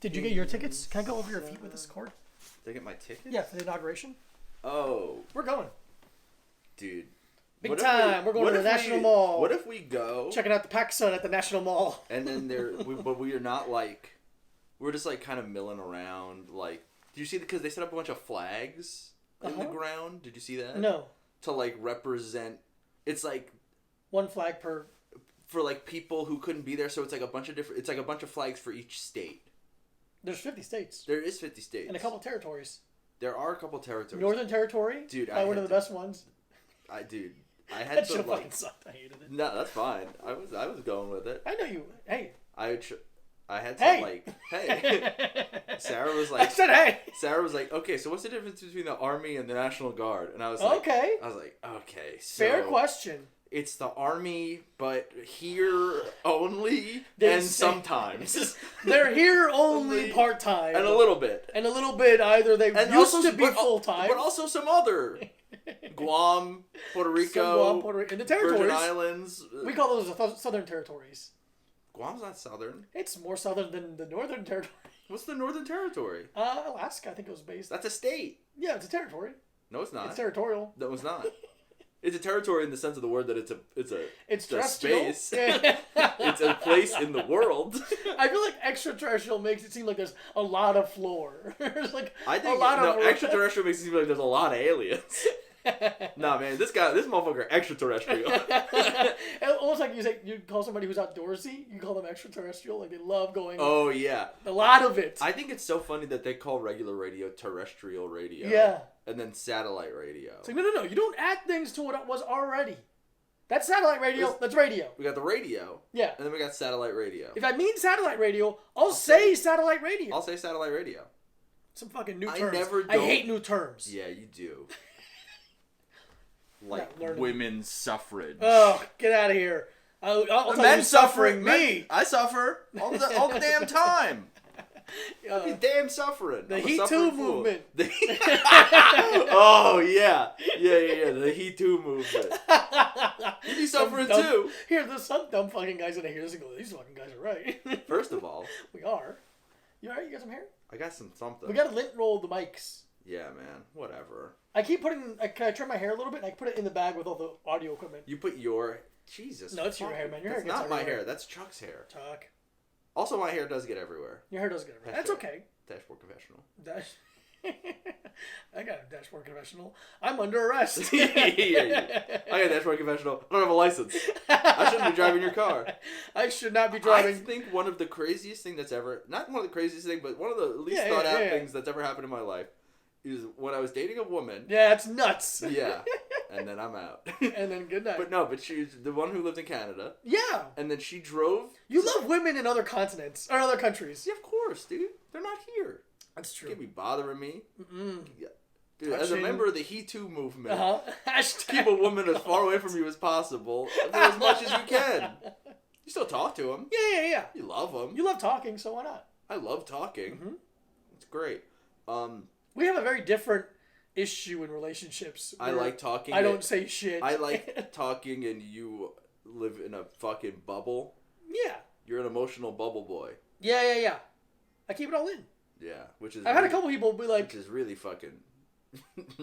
Did you get your tickets? Can I go over your feet with this cord? Did I get my tickets? Yeah, for the inauguration. Oh. We're going. Dude. Big time. We're going to the National Mall. What if we go? Checking out the PacSun at the National Mall. And then but we are not like, we're just like kind of milling around. Like, did you see because they set up a bunch of flags in the ground? Did you see that? No. To like represent, it's like one flag per. For like people who couldn't be there, so it's like a bunch of different. It's like a bunch of flags for each state. There's 50 states. There is 50 states. And a couple territories. There are a couple territories. Northern Territory. Dude, one of the best ones. I had that to should like. Fucking sucked. I hated it. No, that's fine. I was going with it. I know you. Hey. I had to like. Hey. Sarah was like. I said hey. Sarah was like, okay, so what's the difference between the Army and the National Guard? And I was like, okay. I was like, okay. So fair question. It's the Army, but here only, and sometimes. They're here only part-time. And a little bit. And a little bit either they used to be full-time. But also some other. Guam, Puerto Rico, and the territories. Virgin Islands. We call those the Southern Territories. Guam's not Southern. It's more Southern than the Northern Territory. What's the Northern Territory? Alaska, I think it was based. That's a state. Yeah, it's a territory. No, it's not. It's territorial. No, it's not. It's a territory in the sense of the word that it's a space. It's a place in the world. I feel like extraterrestrial makes it seem like there's a lot of floor. There's like extraterrestrial makes it seem like there's a lot of aliens. Nah, man, this motherfucker extraterrestrial. Almost like you call somebody who's outdoorsy, you call them extraterrestrial. Like they love going. Oh yeah, a lot of it. I think it's so funny that they call regular radio terrestrial radio. Yeah. And then satellite radio. It's like, no. You don't add things to what it was already. That's satellite radio. That's radio. We got the radio. Yeah. And then we got satellite radio. If I mean satellite radio, I'll say satellite radio. I'll say satellite radio. Some fucking new terms. I hate new terms. Yeah, you do. Like women's suffrage. Oh, get out of here. I'll the men suffering. Me. I suffer all the damn time. You damn suffering. The He Too movement. Oh, yeah. Yeah. The He Too movement. You be suffering too. Here, there's some dumb fucking guys in here that go, these fucking guys are right. First of all. We are. You alright? You got some hair? I got something. We got to lint roll the mics. Yeah, man. Whatever. I keep putting... Can I trim my hair a little bit? And I put it in the bag with all the audio equipment. You put your... Jesus. No, it's your hair, man. Your hair gets everywhere. That's not my hair. That's Chuck's hair. Chuck. Also, my hair does get everywhere. Your hair does get everywhere. That's okay. Dashboard confessional. I got a dashboard confessional. I'm under arrest. Yeah. I got a dashboard confessional. I don't have a license. I shouldn't be driving your car. I should not be driving. I think one of the craziest things that's ever... Not one of the craziest things, but one of the least thought out things that's ever happened in my life is when I was dating a woman. Yeah, it's nuts. Yeah. And then I'm out. And then good night. But she's the one who lived in Canada. Yeah. And then she drove. You love women in other continents or other countries. Yeah, of course, dude. They're not here. That's true. Can't be bothering me. Mm-mm. Yeah. Dude, as a member of the He Too movement, Hashtag. Keep a woman as far away from you as possible for as much as you can. You still talk to them. Yeah. You love them. You love talking, so why not? I love talking. Mm-hmm. It's great. We have a very different issue in relationships. I like talking. I don't say shit. I like talking, and you live in a fucking bubble. Yeah. You're an emotional bubble boy. Yeah. I keep it all in. Yeah, which is... I've had a couple people be like... Which is really fucking...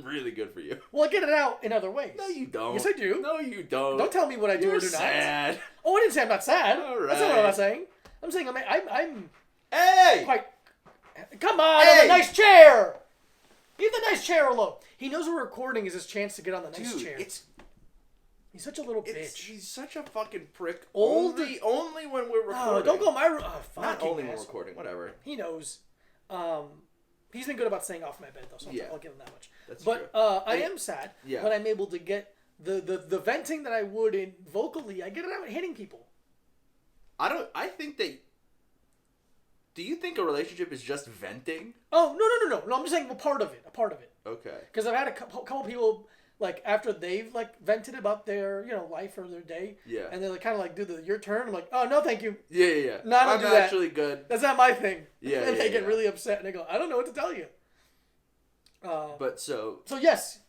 really good for you. Well, I get it out in other ways. No, you don't. Yes, I do. No, you don't. Don't tell me what I do or do sad. not. Oh, I didn't say I'm not sad. All right. That's not what I'm saying. I'm saying I'm Hey! quite... Come on, hey! On the nice chair! Leave the nice chair alone. He knows we're recording is his chance to get on the nice chair. He's such a little bitch. He's such a fucking prick. Only when we're recording. Oh, don't go my room. Oh, not only when we're recording. Whatever. He knows. He's been good about staying off my bed though, so I'll give him that much. That's true. I am sad when I'm able to get the venting that I would in vocally. I get it out hitting people. I think that. Do you think a relationship is just venting? Oh no! I'm just saying a part of it. Okay. Because I've had a couple people like after they've like vented about their life or their day. Yeah. And they like kind of like do your turn. I'm like, oh no, thank you. Yeah. No, I'm actually good. That's not my thing. Yeah. And they get really upset and they go, I don't know what to tell you. So yes.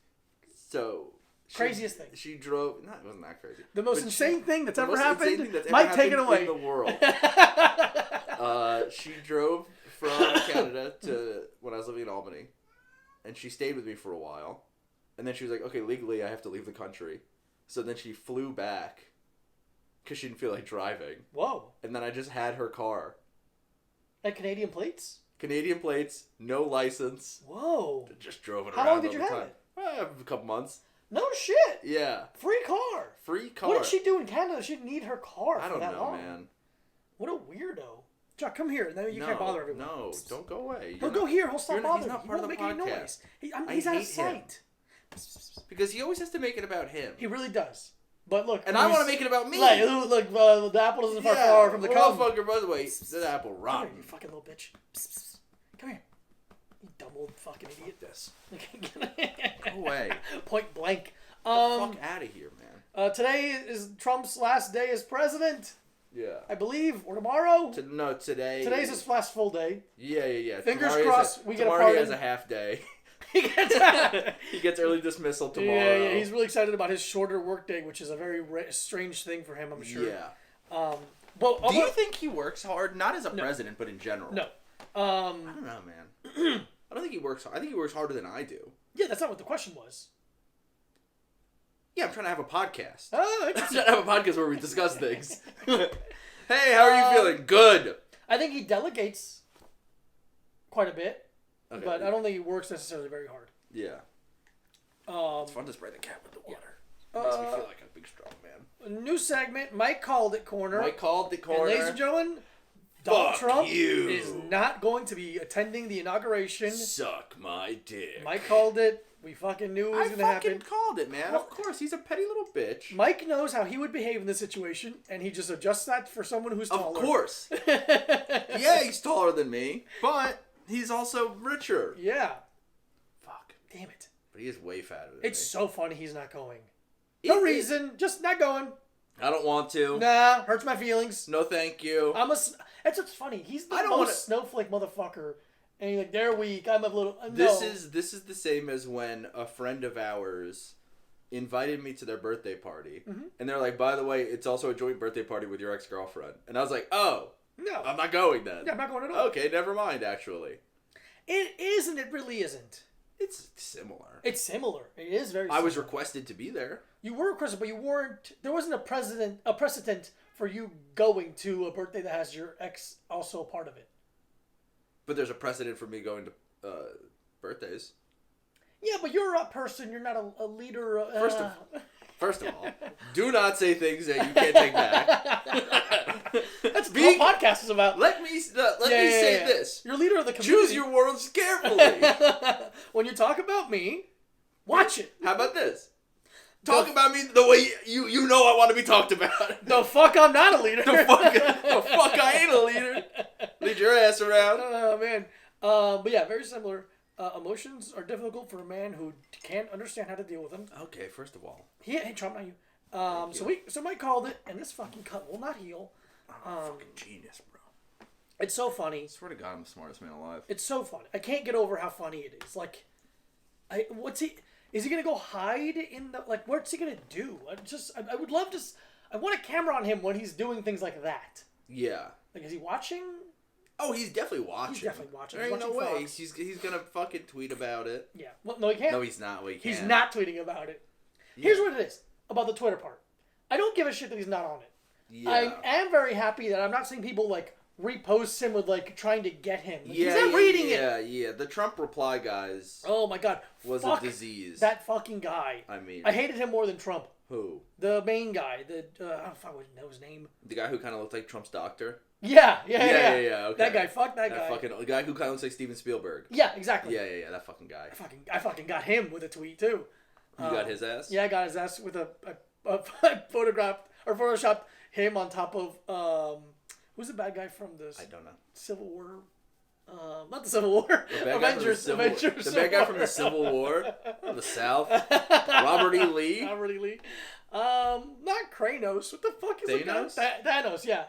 So. Craziest thing. She drove. No, it wasn't that crazy. The most insane thing that's ever happened. That's Mike, take it away. In the world. She drove from she stayed with me for a while. And then she was like, okay, legally I have to leave the country. So then she flew back because she didn't feel like driving. Whoa. And then I just had her car. And Canadian plates? Canadian plates, no license. Whoa. Just drove it How around long did you have it? A couple months. No shit. Yeah. Free car. Free car. What did she do in Canada? She didn't need her car for that long. I don't know, man. What a weirdo. Chuck, come here. Now you can't bother everyone. No, don't go away. He'll go here. He'll stop bothering. He's not part of the He won't make any podcast. noise. He's out of sight. Because he always has to make it about him. He really does. But look, and I want to make it about me. Like, look, the apple doesn't far from the cum. Motherfucker, by the way, the apple rotten. Come here, you fucking little bitch. Come here. You dumb old fucking idiot. This. Go away. Point blank. Get the fuck out of here, man. Today is Trump's last day as president. Yeah. I believe, or tomorrow. No, today. Today's his last full day. Yeah. Fingers crossed we get a pardon. Tomorrow he has a half day. He gets early dismissal tomorrow. Yeah, he's really excited about his shorter workday, which is a very strange thing for him, I'm sure. Yeah. But do you think he works hard? Not as a president, but in general. No. I don't know, man. I don't think he works hard. I think he works harder than I do. Yeah, that's not what the question was. Yeah, I'm trying to have a podcast. Oh, I'm trying to have a podcast where we discuss things. Hey, how are you feeling? Good. I think he delegates quite a bit. Okay. But I don't think he works necessarily very hard. Yeah. It's fun to spray the cat with the water. Yeah. Makes me feel like a big strong man. A new segment, Mike Called It Corner. Mike Called It Corner. And ladies and gentlemen, Donald Trump you. is not going to be attending the inauguration. Suck my dick. Mike called it. We fucking knew it was going to happen. I fucking called it, man. Of course, he's a petty little bitch. Mike knows how he would behave in this situation, and he just adjusts that for someone who's taller. Of course. Yeah, he's taller than me, but he's also richer. Yeah. Fuck. Damn it. But he is way fatter than me. It's so funny he's not going. No reason. Just not going. I don't want to. Nah. Hurts my feelings. No, thank you. That's what's funny. He's the most snowflake motherfucker. And you're like, they're weak. I'm a little... This is the same as when a friend of ours invited me to their birthday party. Mm-hmm. And they're like, by the way, it's also a joint birthday party with your ex-girlfriend. And I was like, oh. No. I'm not going then. Yeah, I'm not going at all. Okay, never mind, actually. It is and it really isn't. It's similar. It's similar. It is very similar. I was requested to be there. You were requested, but you weren't... There wasn't a precedent for you going to a birthday that has your ex also a part of it. But there's a precedent for me going to birthdays. Yeah, but you're a person. You're not a leader. First of all, do not say things that you can't take back. That's what the podcast is about. Let me say this. You're leader of the community. Choose your words carefully. When you talk about me, watch it. How about this? Talk about me the way you know I want to be talked about. The fuck I'm not a leader. the fuck I ain't a leader. Lead your ass around. Oh, man. But yeah, very similar. Emotions are difficult for a man who can't understand how to deal with them. Okay, first of all. Hey, Trump, not you. So Mike called it, and this fucking cut will not heal. I'm a fucking genius, bro. It's so funny. I swear to God, I'm the smartest man alive. It's so funny. I can't get over how funny it is. Like, is he gonna go hide in the, like, what's he gonna do? I would love to, I want a camera on him when he's doing things like that. Yeah. Like, is he watching? Oh, he's definitely watching. He's definitely watching. There ain't no way. He's gonna fucking tweet about it. Yeah. Well, no, he can't. No, he's not. Well, he can't. He's not tweeting about it. Yeah. Here's what it is about the Twitter part. I don't give a shit that he's not on it. Yeah. I am very happy that I'm not seeing people, like, repost him with, like, trying to get him. Like, he's not reading it. Yeah. The Trump reply guys. Oh, my God. Was a disease. That fucking guy. I mean. I hated him more than Trump. Who? The main guy. I don't fucking know his name. The guy who kind of looked like Trump's doctor? Yeah. Okay. That guy. Fuck that guy. The guy who kind of looks like Steven Spielberg. Yeah, exactly. Yeah. That fucking guy. I fucking got him with a tweet, too. You got his ass? Yeah, I got his ass with a photoshopped him on top of, who's the bad guy from this? I don't know. Civil War? Not the Civil War. Avengers. The bad guy from the Civil War? Of the South? Robert E. Lee? Not Kranos. What the fuck is Thanos? Thanos, yeah.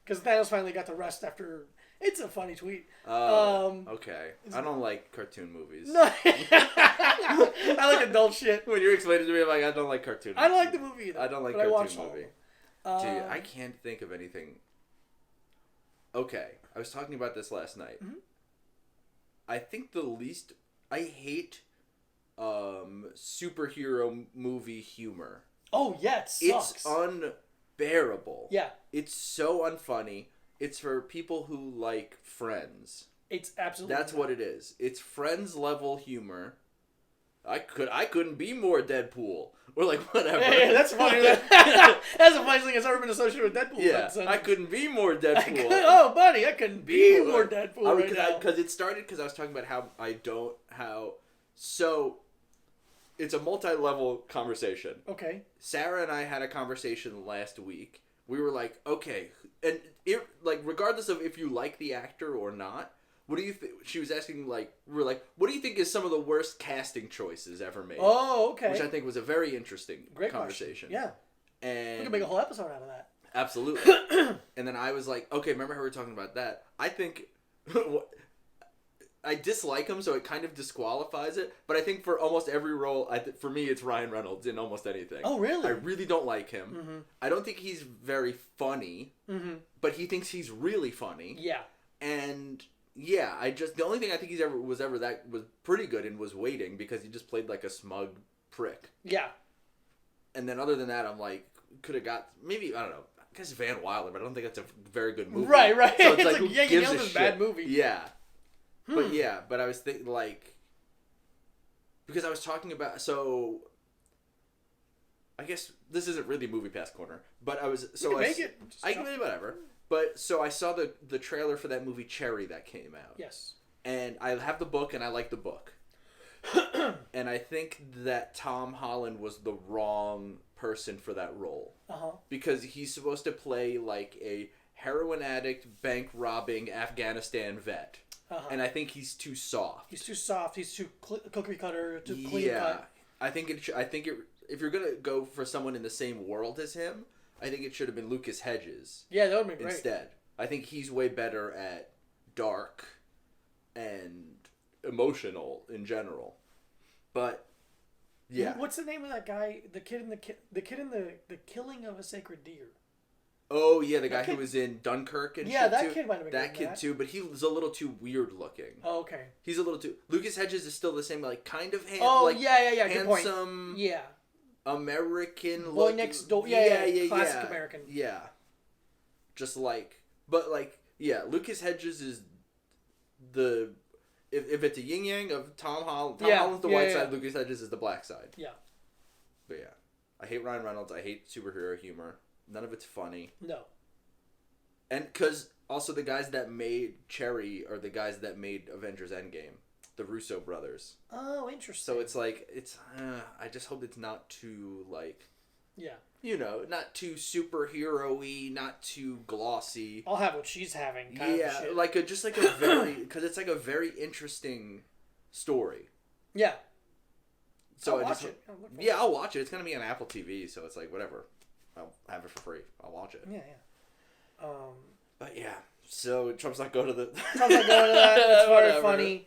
Because Thanos finally got the rest after... It's a funny tweet. Okay. I don't like cartoon movies. No. I like adult shit. When you're explaining to me, I'm like, I don't like cartoon movies. I don't like the movie either. I don't like cartoon movie. Dude, I can't think of anything. Okay. I was talking about this last night. Mm-hmm. I think the least I hate superhero movie humor. Oh yeah, it sucks. It's unbearable. Yeah. It's so unfunny. It's for people who like Friends. It's absolutely. That's what it is. It's Friends level humor. I couldn't be more Deadpool. Or like whatever. Yeah, that's funny. That's the funniest thing that's ever been associated with Deadpool. Yeah, I couldn't be more Deadpool. Oh, buddy, I couldn't be more Deadpool right now. Because it started because I was talking about so it's a multi-level conversation. Okay. Sarah and I had a conversation last week. We were like, okay, and regardless of if you like the actor or not, what do you think? She was asking, like, we were like, what do you think is some of the worst casting choices ever made? Oh, okay. Which I think was a very interesting Great conversation. Question. Yeah. And we could make a whole episode out of that. Absolutely. And then I was like, okay, remember how we were talking about that? I think I dislike him, so it kind of disqualifies it. But I think for almost every role, for me, it's Ryan Reynolds in almost anything. Oh, really? I really don't like him. Mm-hmm. I don't think he's very funny, but he thinks he's really funny. Yeah. And yeah, the only thing I think was pretty good in was Waiting, because he just played like a smug prick. Yeah. And then other than that, I'm like, could have got maybe, I don't know. I guess Van Wilder, but I don't think that's a very good movie. Right. So it's like, yeah, you nailed this bad movie. Yeah. But I was thinking, like, because I was talking about, so I guess this isn't really Movie Pass Corner, but I can make whatever. But so I saw the trailer for that movie Cherry that came out. Yes. And I have the book, and I like the book. And I think that Tom Holland was the wrong person for that role. Uh-huh. Because he's supposed to play like a heroin addict, bank robbing Afghanistan vet. Uh-huh. And I think he's too soft. He's too soft. He's too cookie cutter, too clean cut. I think if you're gonna go for someone in the same world as him, I think it should have been Lucas Hedges. Yeah, that would be great. Instead, I think he's way better at dark and emotional in general. But yeah, what's the name of that guy? The kid in the Killing of a Sacred Deer. Oh yeah, the guy who was in Dunkirk and yeah, shit too. that kid might have been that kid too, but he was a little too weird looking. Oh, okay. He's a little too. Lucas Hedges is still the same, like kind of yeah. Handsome, yeah. American boy next door. Yeah. Classic American. Yeah. Just like, but like, yeah, Lucas Hedges is the if it's a yin yang of Tom Holland. Tom Holland's the white side. Lucas Hedges is the black side. Yeah. But yeah, I hate Ryan Reynolds. I hate superhero humor. None of it's funny. No. And because also the guys that made Cherry are the guys that made Avengers Endgame. The Russo brothers. Oh, interesting. So it's like, I just hope it's not too, like... Yeah. You know, not too superhero-y, not too glossy. I'll have what she's having kind of shit. Like just like a very... Because it's like a very interesting story. Yeah. So I'll watch it. I'll watch it. It's going to be on Apple TV, so it's like, whatever. I'll have it for free. I'll watch it. Yeah. But yeah, so Trump's not going to the... Trump's not going to that. It's very funny.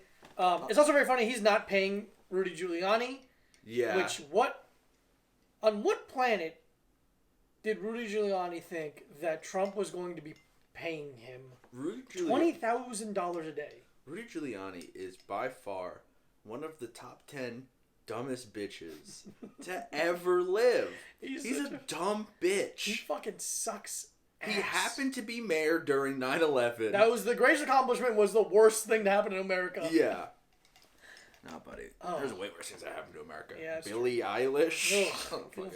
It's also very funny he's not paying Rudy Giuliani. Yeah. On what planet did Rudy Giuliani think that Trump was going to be paying him $20,000 a day? Rudy Giuliani is by far one of the top 10 dumbest bitches to ever live. He's a dumb bitch. He fucking sucks ass. He happened to be mayor during 9/11. That was the greatest accomplishment. Was the worst thing to happen in America. Yeah. No, buddy. There's way worse things that happened to America. Yeah, Billie Eilish.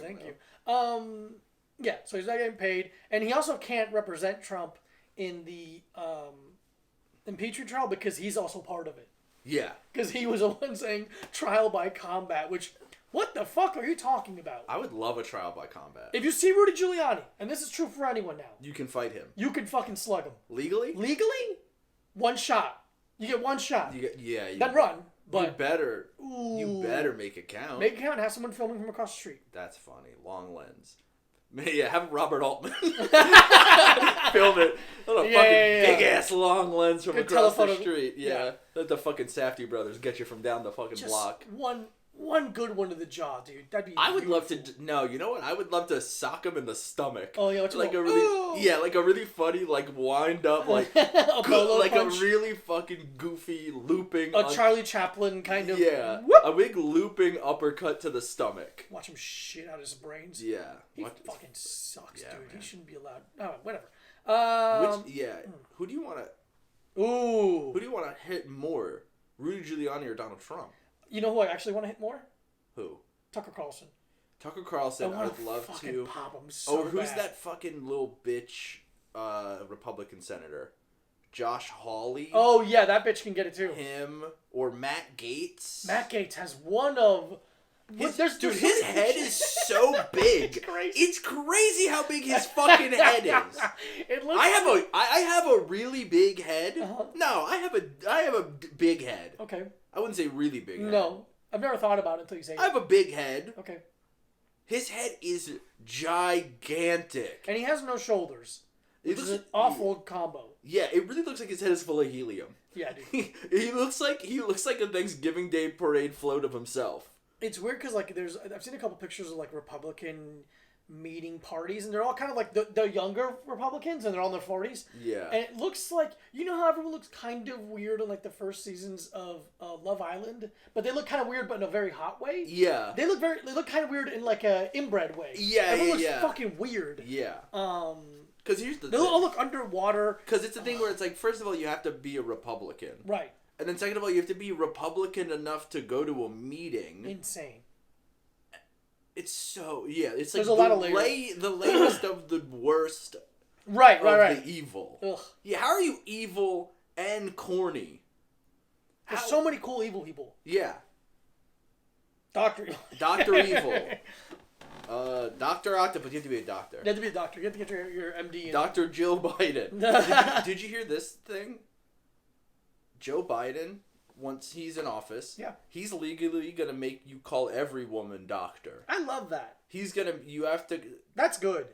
Thank you. Yeah, so he's not getting paid, and he also can't represent Trump in the impeachment trial because he's also part of it. Yeah. Because he was the one saying trial by combat, which, what the fuck are you talking about? I would love a trial by combat. If you see Rudy Giuliani, and this is true for anyone now. You can fight him. You can fucking slug him. Legally? Legally? One shot. You get one shot. Then run. But you better make it count. Make it count and have someone filming from across the street. That's funny. Long lens. Yeah, have Robert Altman film it on a fucking big ass long lens from across the street. Yeah. Let the fucking Safdie brothers get you from down the fucking block. One one good one to the jaw, dude. That'd be. I would love to. No, you know what? I would love to sock him in the stomach. Oh yeah, like a really, like a really funny, like wind up, like a like punch. a really fucking goofy looping. Charlie Chaplin kind of. Yeah, a big looping uppercut to the stomach. Watch him shit out his brains. Yeah, he fucking sucks, dude. Man. He shouldn't be allowed. Oh, whatever. Who do you want to? Ooh. Who do you want to hit more, Rudy Giuliani or Donald Trump? You know who I actually want to hit more? Who? Tucker Carlson. Tucker Carlson, I would love to. Pop him so who's that fucking little bitch Republican senator? Josh Hawley? Oh, yeah, that bitch can get it too. Him or Matt Gaetz? Matt Gaetz has one of... his head is so big. It's crazy how big his fucking head is. I have a really big head. No, I have a big head. Okay. I wouldn't say really big head. No, I've never thought about it until you say it. I have a big head. Okay. His head is gigantic. And he has no shoulders. Which is an awful combo. Yeah, it really looks like his head is full of helium. Yeah, dude. he looks like a Thanksgiving Day parade float of himself. It's weird because like I've seen a couple pictures of like Republican meeting parties, and they're all kind of like the younger Republicans, and they're all in their 40s. Yeah. And it looks like, you know how everyone looks kind of weird in like the first seasons of Love Island, but they look kind of weird, but in a very hot way. Yeah. They look kind of weird in like a inbred way. Yeah, everyone looks fucking weird. Yeah. Because here's the thing. They all look underwater. Because it's the thing where it's like, first of all, you have to be a Republican. Right. And then second of all, you have to be Republican enough to go to a meeting. Insane. It's so, it's there's like a lot of layers. The latest of the worst right. the evil. Ugh. Yeah, how are you evil and corny? There's so many cool evil people. Yeah. Dr. Evil. Dr. Octopus, you have to be a doctor. You have to be a doctor. You have to get your MD. Dr. Jill Biden. Did you hear this thing? Joe Biden, once he's in office, he's legally going to make you call every woman doctor. I love that. You have to... That's good.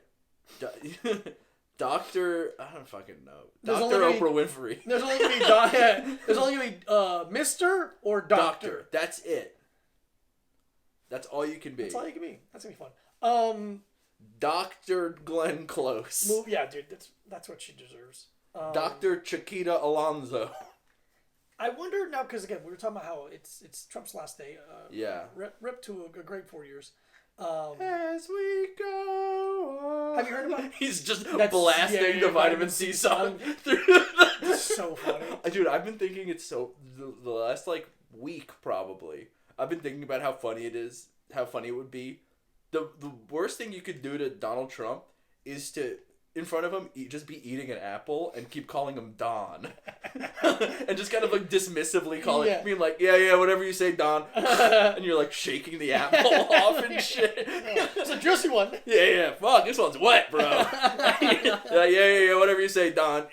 Doctor... I don't fucking know. Dr. Oprah Winfrey. There's only going to be... There's only going to be Mr. or Doctor. That's it. That's all you can be. That's all you can be. That's going to be fun. Dr. Glenn Close. Yeah, dude. That's what she deserves. Dr. Chiquita Alonso. I wonder now, because again, we were talking about how it's Trump's last day. Rip to a great 4 years. As we go on. Have you heard about it? He's just blasting the Vitamin C song through It's so funny. Dude, I've been thinking the last week probably. I've been thinking about how funny it is, how funny it would be. The worst thing you could do to Donald Trump is to, in front of him, just be eating an apple and keep calling him Don. And just kind of dismissively being like, yeah, whatever you say, Don. And you're shaking the apple off and shit. It's a juicy one. Yeah, fuck, this one's wet, bro. Yeah, whatever you say, Don.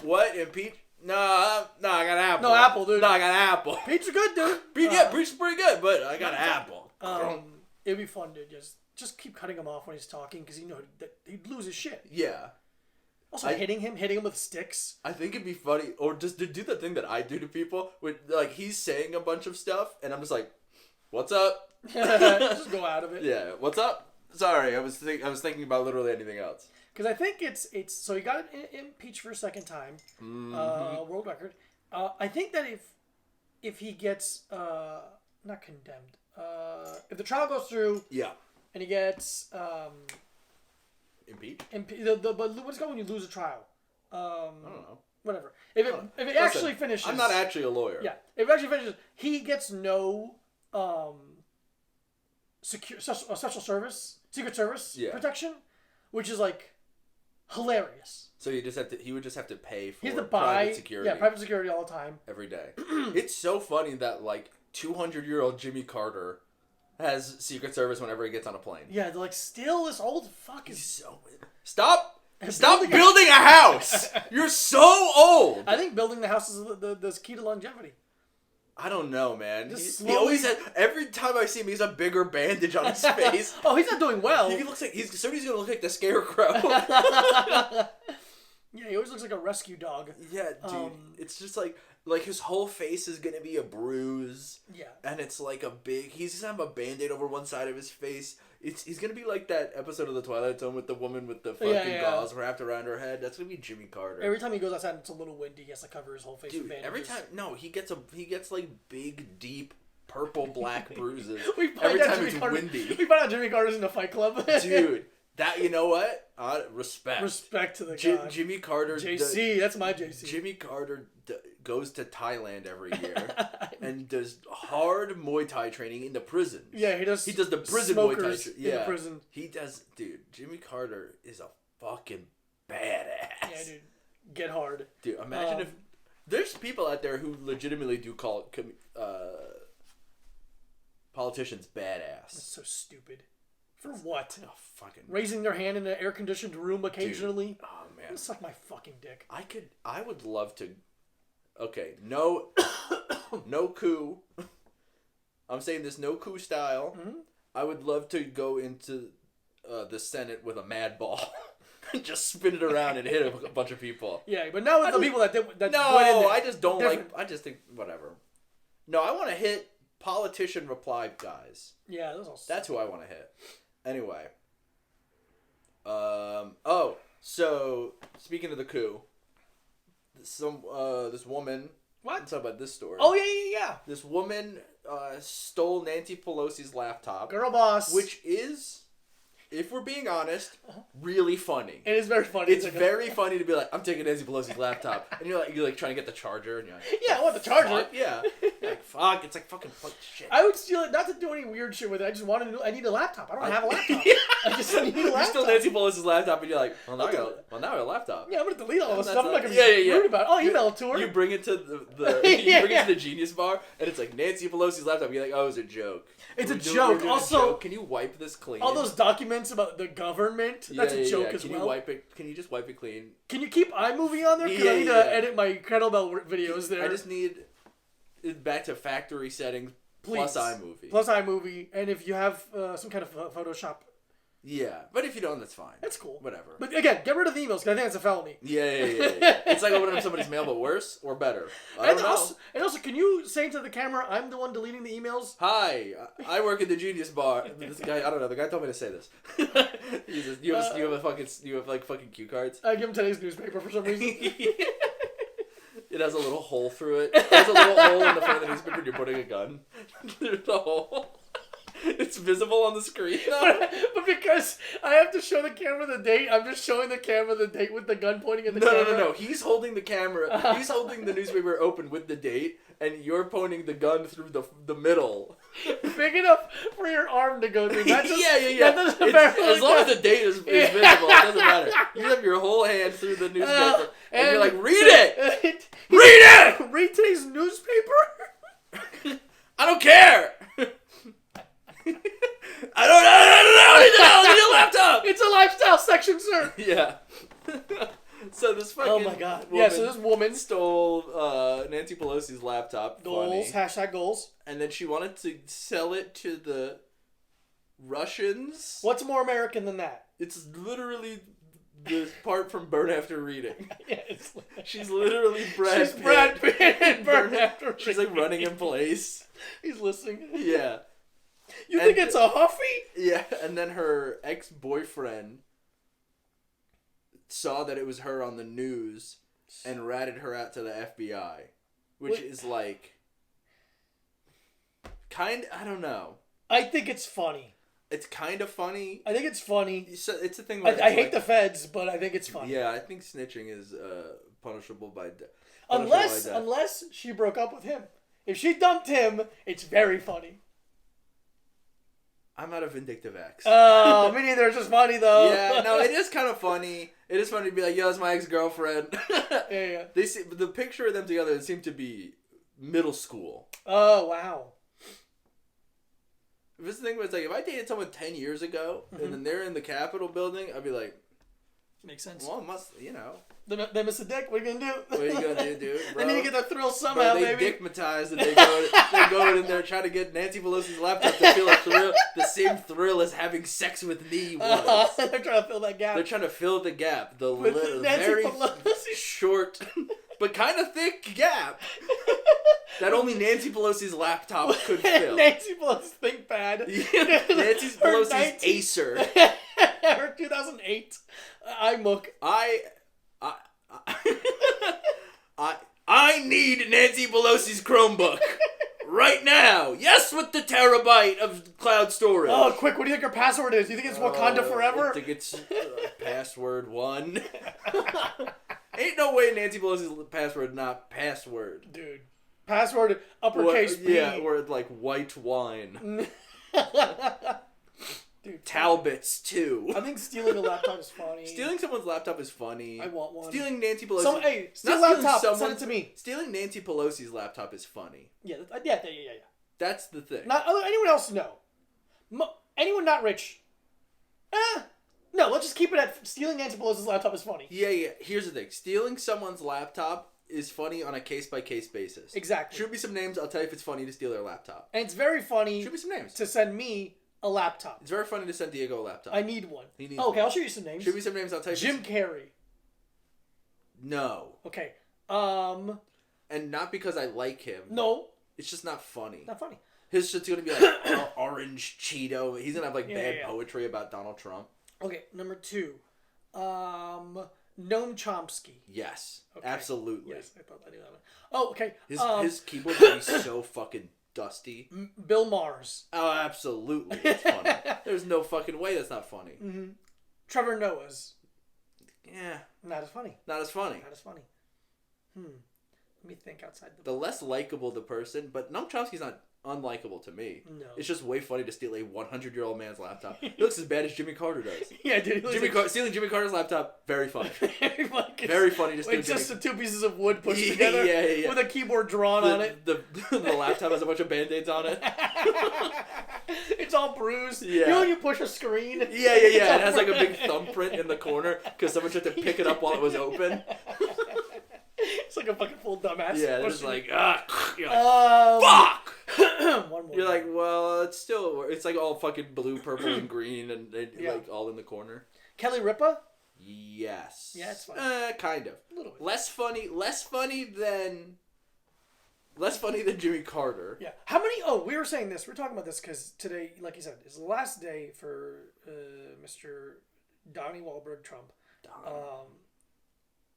What? Impeach? No, I got an apple. No apple, dude. No, I got an apple. Peach is good, dude. Peach is pretty good, but I got an apple. It'd be fun to just keep cutting him off when he's talking, because that he'd lose his shit. Yeah. Also, hitting him with sticks. I think it'd be funny, or just to do the thing that I do to people, with he's saying a bunch of stuff, and I'm just like, "What's up?" Just go out of it. Yeah. What's up? Sorry, I was thinking about literally anything else. Because I think it's so he got impeached for a second time, world record. I think that if he gets not condemned, if the trial goes through, and he gets impeached. But what's it called when you lose a trial? I don't know. Whatever. If it actually finishes, I'm not actually a lawyer. Yeah. If it actually finishes, he gets no special service, Secret Service protection, which is hilarious. So he would just have to pay for private security. Yeah, private security all the time. Every day. It's so funny that 200-year-old Jimmy Carter has Secret Service whenever he gets on a plane. Yeah, they're still this old fuck is so... Stop building a house! You're so old! I think building the house is the key to longevity. I don't know, man. He always has... Every time I see him, he has a bigger bandage on his face. Oh, he's not doing well. He looks like... Somebody's gonna look like the Scarecrow. Yeah, he always looks like a rescue dog. Yeah, dude. It's just like his whole face is gonna be a bruise. Yeah. And it's like he's gonna have a Band-Aid over one side of his face. He's gonna be like that episode of The Twilight Zone with the woman with the fucking gauze wrapped around her head. That's gonna be Jimmy Carter. Every time he goes outside and it's a little windy, he has to cover his whole face with bandages. Every time, no, he gets like big, deep, purple, black bruises. Every time it's windy. We find out Jimmy Carter's in a Fight Club. Dude, you know what? Respect. Respect to the guy. Jimmy Carter. JC, that's my JC. Jimmy Carter goes to Thailand every year and does hard Muay Thai training in the prisons. Yeah, he does. He does the prison Muay Thai. In the prison. He does, dude. Jimmy Carter is a fucking badass. Yeah, dude. Get hard. Dude, imagine if there's people out there who legitimately do call politicians badass. That's so stupid. For what? Oh, fucking raising their hand in an air-conditioned room occasionally. Dude. Oh man, suck my fucking dick. I would love to. Okay, no coup. I'm saying this no coup style. Mm-hmm. I would love to go into the Senate with a mad ball. Just spin it around and hit a bunch of people. Yeah, but now with the people that went in there, I just don't different. I just think whatever. No, I want to hit politician reply guys. Yeah, that's who I want to hit. Anyway. So speaking of the coup, this woman. What? Let's talk about this story. Oh yeah. This woman stole Nancy Pelosi's laptop. Girl boss. Which is, if we're being honest, really funny. It is very funny. It's very funny to be like, I'm taking Nancy Pelosi's laptop, and you're like trying to get the charger, and you're like, yeah, I want the charger. Fuck? Yeah, like fuck. It's like fucking shit. I would steal it not to do any weird shit with it. I just wanted to. I need a laptop. I don't have a laptop. I just need a laptop. You steal Nancy Pelosi's laptop, and you're like, well now I have a laptop. Yeah, I'm gonna delete all this stuff. I'm not gonna be rude about it. I'll email it to her. You bring it to it to the Genius Bar, and it's like Nancy Pelosi's laptop. You're like, oh, it's a joke. It's a joke. Also, can you wipe this clean? All those documents about the government, that's a joke as well. Can you wipe it? Can you just wipe it clean? Can you keep iMovie on there? Because I need to edit my kettlebell videos there. I just need it back to factory settings. Please. Plus iMovie. And if you have some kind of Photoshop. Yeah, but if you don't, that's fine. That's cool. Whatever. But again, get rid of the emails because I think it's a felony. Yeah. It's like opening up somebody's mail, but worse or better. I don't know. And also, can you say to the camera, I'm the one deleting the emails? Hi, I work at the Genius Bar. This guy, I don't know. The guy told me to say this. You have fucking cue cards? I give him today's newspaper for some reason. It has a little hole through it. It has a little hole in the front of the newspaper and you're putting a gun. There's a hole. It's visible on the screen now. But because I have to show the camera the date, I'm just showing the camera the date with the gun pointing at the camera. No. He's holding the camera. He's holding the newspaper open with the date, and you're pointing the gun through the middle. Big enough for your arm to go through. That just, as long as the date is visible, it doesn't matter. You have your whole hand through the newspaper, and you're like, read it! Read it! Read today's newspaper? I don't care! I don't know. I need a laptop. It's a lifestyle section, sir. Yeah. So this fucking. Oh my god. Yeah. So this woman stole Nancy Pelosi's laptop. Goals. Funny. Hashtag goals. And then she wanted to sell it to the Russians. What's more American than that? It's literally the part from Burn After Reading. Yes. She's literally Brad Pitt. She's Brad Pitt in Burn After Reading. She's like running in place. He's listening. Yeah. You think it's a Huffy? Yeah, and then her ex-boyfriend saw that it was her on the news and ratted her out to the FBI, which is like I don't know. I think it's funny. It's kind of funny. I think it's funny. It's a thing where I hate the feds, but I think it's funny. Yeah, I think snitching is punishable by death. Unless she broke up with him. If she dumped him, it's very funny. I'm not a vindictive ex. Oh, me neither. It's just funny, though. Yeah, no, it is kind of funny. It is funny to be like, yo, it's my ex-girlfriend. Yeah. The picture of them together, it seemed to be middle school. Oh, wow. This thing was like, if I dated someone 10 years ago, and then they're in the Capitol building, I'd be like, Makes sense. Well, you know. They miss a dick. What are you gonna do? What are you gonna do, dude? They need to get their thrill somehow, they baby. dickmatize and they're going in there trying to get Nancy Pelosi's laptop to feel a thrill, the same thrill as having sex with me was. They're trying to fill that gap. They're trying to fill the gap. The Nancy very Pelosi. short, but kind of thick gap that only Nancy Pelosi's laptop could fill. Nancy Pelosi's Thinkpad. Yeah, Nancy Pelosi's Acer. Her 2008 iMook. I need Nancy Pelosi's Chromebook right now. Yes, with the terabyte of cloud storage. Oh, quick! What do you think her password is? Do you think it's Wakanda Forever? I think it's password 1. Ain't no way Nancy Pelosi's password not password. Dude, password uppercase P. Yeah, or like white wine. Dude, Talbots too. I think stealing a laptop is funny. Stealing someone's laptop is funny. I want one. Stealing Nancy Pelosi's... Hey, steal a laptop, send it to me. Stealing Nancy Pelosi's laptop is funny. Yeah. That's the thing. Not anyone else, no. Anyone not rich. No, let's just keep it at stealing Nancy Pelosi's laptop is funny. Yeah. Here's the thing. Stealing someone's laptop is funny on a case-by-case basis. Exactly. Shoot me some names, I'll tell you if it's funny to steal their laptop. And it's very funny Shoot me some names. to send me a laptop. It's very funny to send Diego a laptop. I need one. He needs okay, one. I'll show you some names. Shoot me some names, I'll tell you. Jim Carrey. No. Okay. And not because I like him. No. It's just not funny. Not funny. His shit's gonna be like orange Cheeto. He's gonna have like bad poetry about Donald Trump. Okay, number 2. Noam Chomsky. Yes. Okay. Absolutely. Yes, I thought I knew that one. Oh, okay. His keyboard would be so fucking dusty. Bill Maher's. Oh, absolutely. It's funny. There's no fucking way that's not funny. Mm-hmm. Trevor Noah's. Yeah. Not as funny. Not as funny. Not as funny. Let me think outside the less likable the person, but Noam Chomsky's not unlikable to me. No. It's just way funny to steal a 100-year-old man's laptop. He looks as bad as Jimmy Carter does. Yeah, dude. Stealing Jimmy Carter's laptop, very funny. Very funny to steal. Like just the 2 pieces of wood pushed together with a keyboard drawn on it. The laptop has a bunch of Band-Aids on it. It's all bruised. Yeah. You know when you push a screen? Yeah. It has like a big thumbprint in the corner because someone tried to pick it up while it was open. It's like a fucking full dumbass. Yeah, it's like, you're like, fuck! One more. You're like, well, it's like all fucking blue, purple, and green, and like all in the corner. Kelly Ripa? Yes. Yeah, it's fine. Kind of. A little bit. Less funny than Jimmy Carter. Yeah. How many? Oh, we were saying this. We're talking about this because today, like you said, is the last day for Mr. Donnie Wahlberg Trump.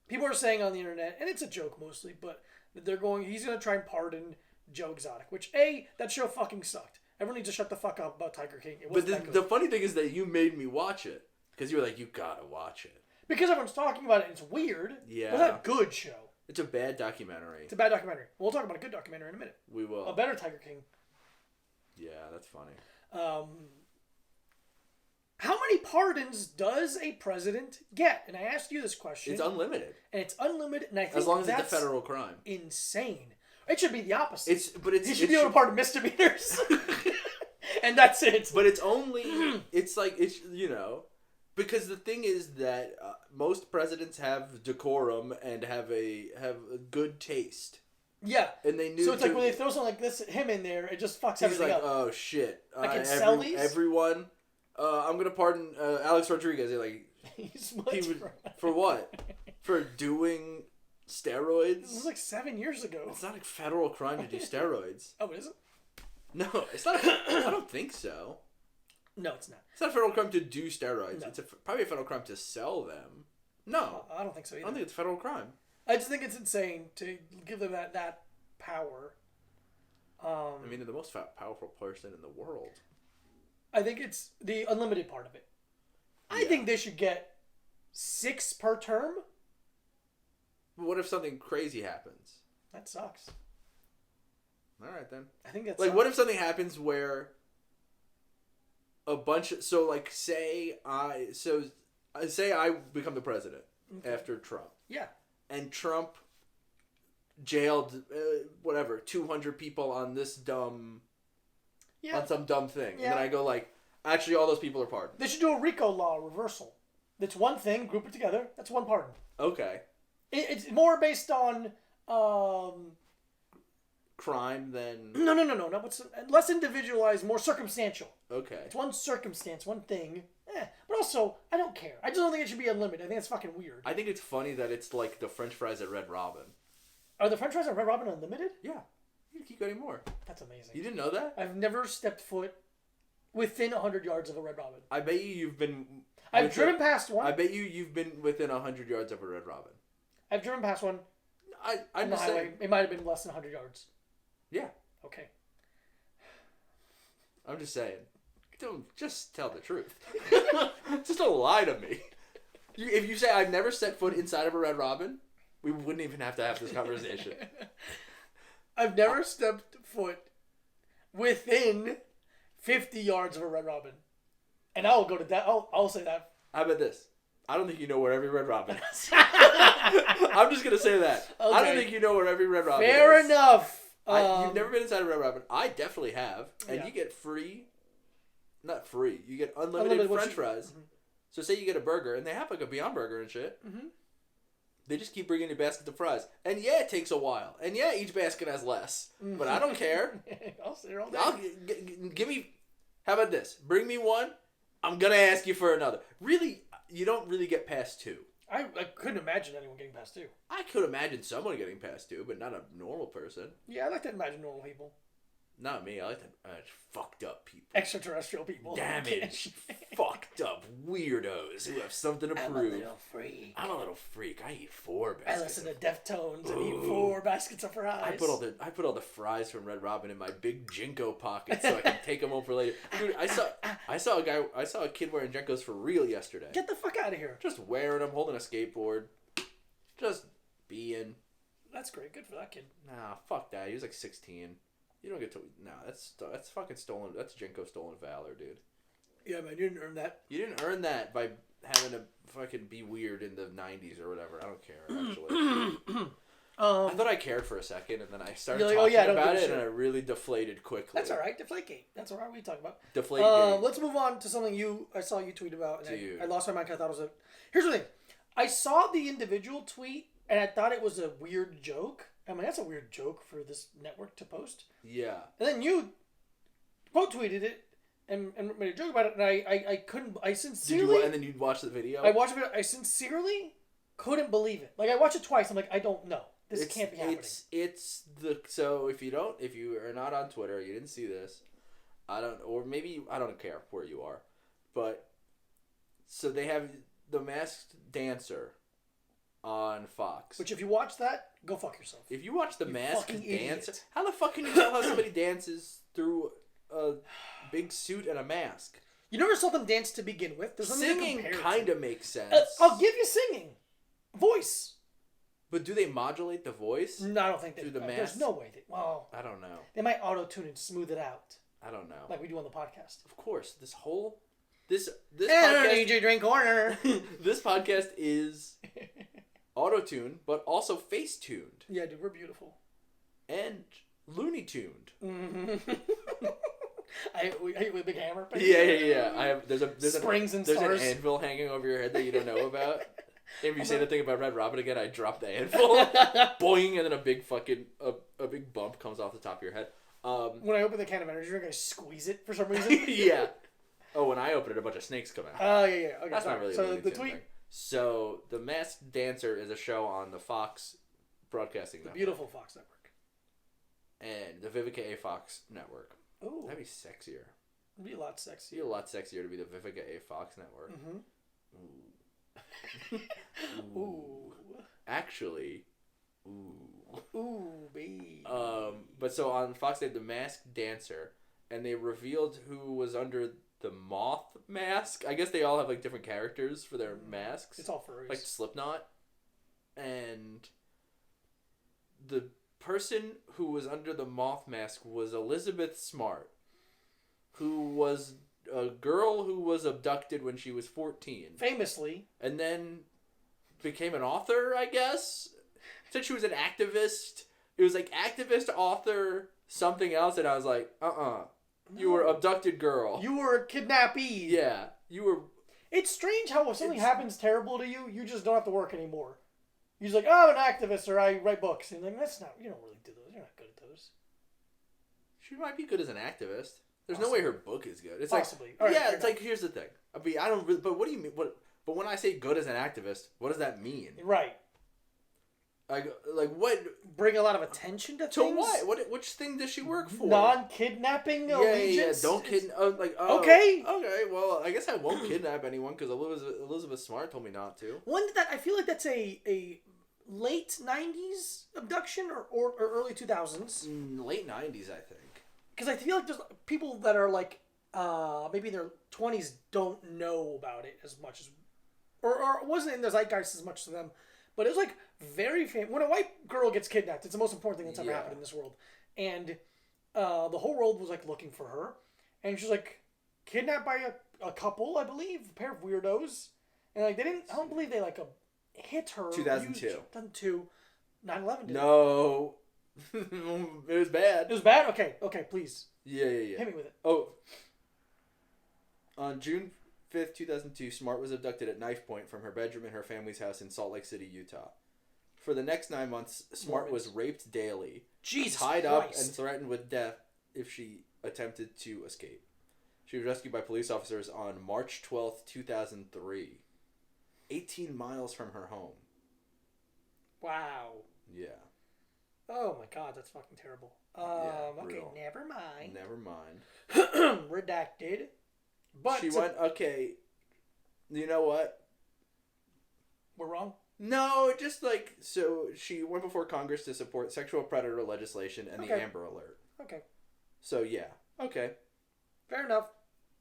People are saying on the internet, and it's a joke mostly, but he's going to try and pardon Joe Exotic, which, that show fucking sucked. Everyone needs to shut the fuck up about Tiger King. It wasn't that good. The funny thing is that you made me watch it, because you were like, you gotta watch it. Because everyone's talking about it, and it's weird. Yeah. It's not a good show. It's a bad documentary. It's a bad documentary. We'll talk about a good documentary in a minute. We will. A better Tiger King. Yeah, that's funny. How many pardons does a president get? And I asked you this question. It's unlimited. And it's unlimited, and I think as long as it's a federal crime. Insane. It should be the opposite. He should be able to pardon misdemeanors. And that's it. But it's only, because the thing is that most presidents have decorum and have a good taste. Yeah. And they knew. So it's like when they throw something like him in there, it just fucks everything up. He's like, oh shit. I can sell these? Everyone. I'm gonna pardon Alex Rodriguez. For what? For doing steroids? This was like 7 years ago. It's not a federal crime to do steroids. Oh, is it? No, it's not. I don't think so. No, it's not. It's not a federal crime to do steroids. No. It's probably a federal crime to sell them. No, I don't think so either. I don't think it's a federal crime. I just think it's insane to give them that power. I mean, they're the most powerful person in the world. I think it's the unlimited part of it. I think they should get 6 per term. But what if something crazy happens? That sucks. All right, then. I think that's... What if something happens where a bunch of... say I become the president after Trump. Yeah. And Trump jailed, 200 people on this dumb... Yeah. On some dumb thing. Yeah. And then I go actually all those people are pardoned. They should do a RICO law reversal. It's one thing. Group it together. That's one pardon. Okay. It's more based on crime than no. Not what's less individualized, more circumstantial. Okay. It's one circumstance, one thing. But also, I don't care. I just don't think it should be unlimited. I think it's fucking weird. I think it's funny that it's like the French fries at Red Robin. Are the French fries at Red Robin unlimited? Yeah. You can keep getting more. That's amazing. You didn't know that? I've never stepped foot within 100 yards of a Red Robin. I bet you've been... I've driven past one. I bet you've been within 100 yards of a Red Robin. I've driven past one. I'm just saying. It might have been less than 100 yards. Yeah. Okay. I'm just saying. Don't just tell the truth. Just don't lie to me. If you say I've never set foot inside of a Red Robin, we wouldn't even have to have this conversation. I've never stepped foot within 50 yards of a Red Robin. And I'll go to that. I'll say that. How about this? I don't think you know where every Red Robin is. I'm just going to say that. Okay. I don't think you know where every Red Robin is. Fair enough. You've never been inside a Red Robin. I definitely have. And you get free... Not free. You get unlimited French fries. Mm-hmm. So say you get a burger, and they have like a Beyond Burger and shit. Mm-hmm. They just keep bringing you baskets of fries. And yeah, it takes a while. And yeah, each basket has less. Mm-hmm. But I don't care. I'll sit here all day. Give me... How about this? Bring me one. I'm going to ask you for another. Really, you don't really get past two. I couldn't imagine anyone getting past two. I could imagine someone getting past two, but not a normal person. Yeah, I like to imagine normal people. Not me. I like to imagine fucked up people. Extraterrestrial people. Damaged, fucked up weirdos who have something to prove. I'm a little freak. I eat 4 baskets. I listen to Deftones and eat 4 baskets of fries. I put all the fries from Red Robin in my big Jinko pocket so I can take them home for later. Dude, I saw a kid wearing Jinkos for real yesterday. Get the fuck out of here. Just wearing them, holding a skateboard, just being. That's great. Good for that kid. Nah, fuck that. He was like 16. You don't get to... No, that's fucking stolen... That's Jinko stolen valor, dude. Yeah, man, you didn't earn that. You didn't earn that by having to fucking be weird in the 90s or whatever. I don't care, actually. I thought I cared for a second, and then I started talking about it, and I really deflated quickly. That's all right. Deflategate. That's what we talk about. Deflategate. Let's move on to something I saw you tweet about, and Dude. I lost my mind because I thought it was a... Here's the thing. I saw the individual tweet, and I thought it was a weird joke. I mean, that's a weird joke for this network to post. Yeah. And then you quote tweeted it and made a joke about it, and I couldn't... I sincerely... and then you'd watch the video? I watched it. I sincerely couldn't believe it. Like, I watched it twice. I'm like, I don't know. This can't be happening. So if you are not on Twitter, you didn't see this, I don't care where you are, but so they have the Masked Dancer on Fox. Which, if you watch that, go fuck yourself. If you watch the Masked Dancer, how the fuck can you tell how somebody dances through a big suit and a mask? You never saw them dance to begin with. There's singing kind of makes sense. I'll give you singing, voice. But do they modulate the voice? No, I don't think they do. The mask? There's no way. I don't know. They might auto-tune and smooth it out. I don't know. Like we do on the podcast. Of course. This podcast... AJ Drink Corner. This podcast is auto-tuned, but also face-tuned. Yeah, dude, we're beautiful. And Looney-tuned. Mm-hmm. I hit with a big hammer. Yeah. I have. There's springs and stars. There's an anvil hanging over your head that you don't know about. If you say the thing about Red Robin again, I drop the anvil, boing, and then a big bump comes off the top of your head. When I open the can of energy drink, I squeeze it for some reason. Yeah. Oh, when I open it, a bunch of snakes come out. Oh, yeah. Okay, that's not really so the tweet. Thing. So the Masked Dancer is a show on the Fox Broadcasting Network. Beautiful Fox Network. And the Vivica A. Fox Network. Oh, that'd be sexier. It'd be a lot sexier. It'd be a lot sexier to be the Vivica A. Fox Network. Mm-hmm. Ooh. Ooh. Actually, ooh, baby. But so on Fox they had the Masked Dancer, and they revealed who was under the moth mask. I guess they all have like different characters for their masks. It's all furries. Like Slipknot. And the person who was under the moth mask was Elizabeth Smart, who was a girl who was abducted when she was 14. Famously. And then became an author, I guess. Said she was an activist. It was like activist, author, something else. And I was like, You were abducted girl. You were a kidnappee. Yeah. You were... It's strange how if something happens terrible to you, you just don't have to work anymore. You're just like, oh, I'm an activist or I write books. And you're like, you don't really do those. You're not good at those. She might be good as an activist. There's no way her book is good. It's Possibly. Like, yeah, it's like, here's the thing. I mean, I don't really, but what do you mean? But when I say good as an activist, what does that mean? Right. Like what? Bring a lot of attention to things? What? Which thing does she work for? Non-kidnapping allegiance? Yeah. Don't kidnap. Okay. Okay. Well, I guess I won't kidnap anyone because Elizabeth Smart told me not to. When did that? I feel like that's a late 90s abduction or early 2000s. Late 90s, I think. Because I feel like there's people that are like maybe in their 20s don't know about it as much as, or it wasn't in the zeitgeist as much to them. But it was like very famous. When a white girl gets kidnapped, it's the most important thing that's ever happened in this world. And the whole world was like looking for her. And she was like kidnapped by a couple, I believe, a pair of weirdos. And like I don't believe they like hit her. 2002. 2002. 9/11 did. No. It was bad. It was bad? Okay, please. Yeah. Hit me with it. Oh. On June 5th, 2002, Smart was abducted at knife point from her bedroom in her family's house in Salt Lake City, Utah. For the next 9 months, Smart was raped daily, tied up, and threatened with death if she attempted to escape. She was rescued by police officers on March 12th, 2003, 18 miles from her home. Wow. Yeah. Oh my God, that's fucking terrible. Okay, never mind. Redacted. But she went, okay, you know what? We're wrong? No, just like, so she went before Congress to support sexual predator legislation and the Amber Alert. Okay. So, yeah. Okay. Fair enough.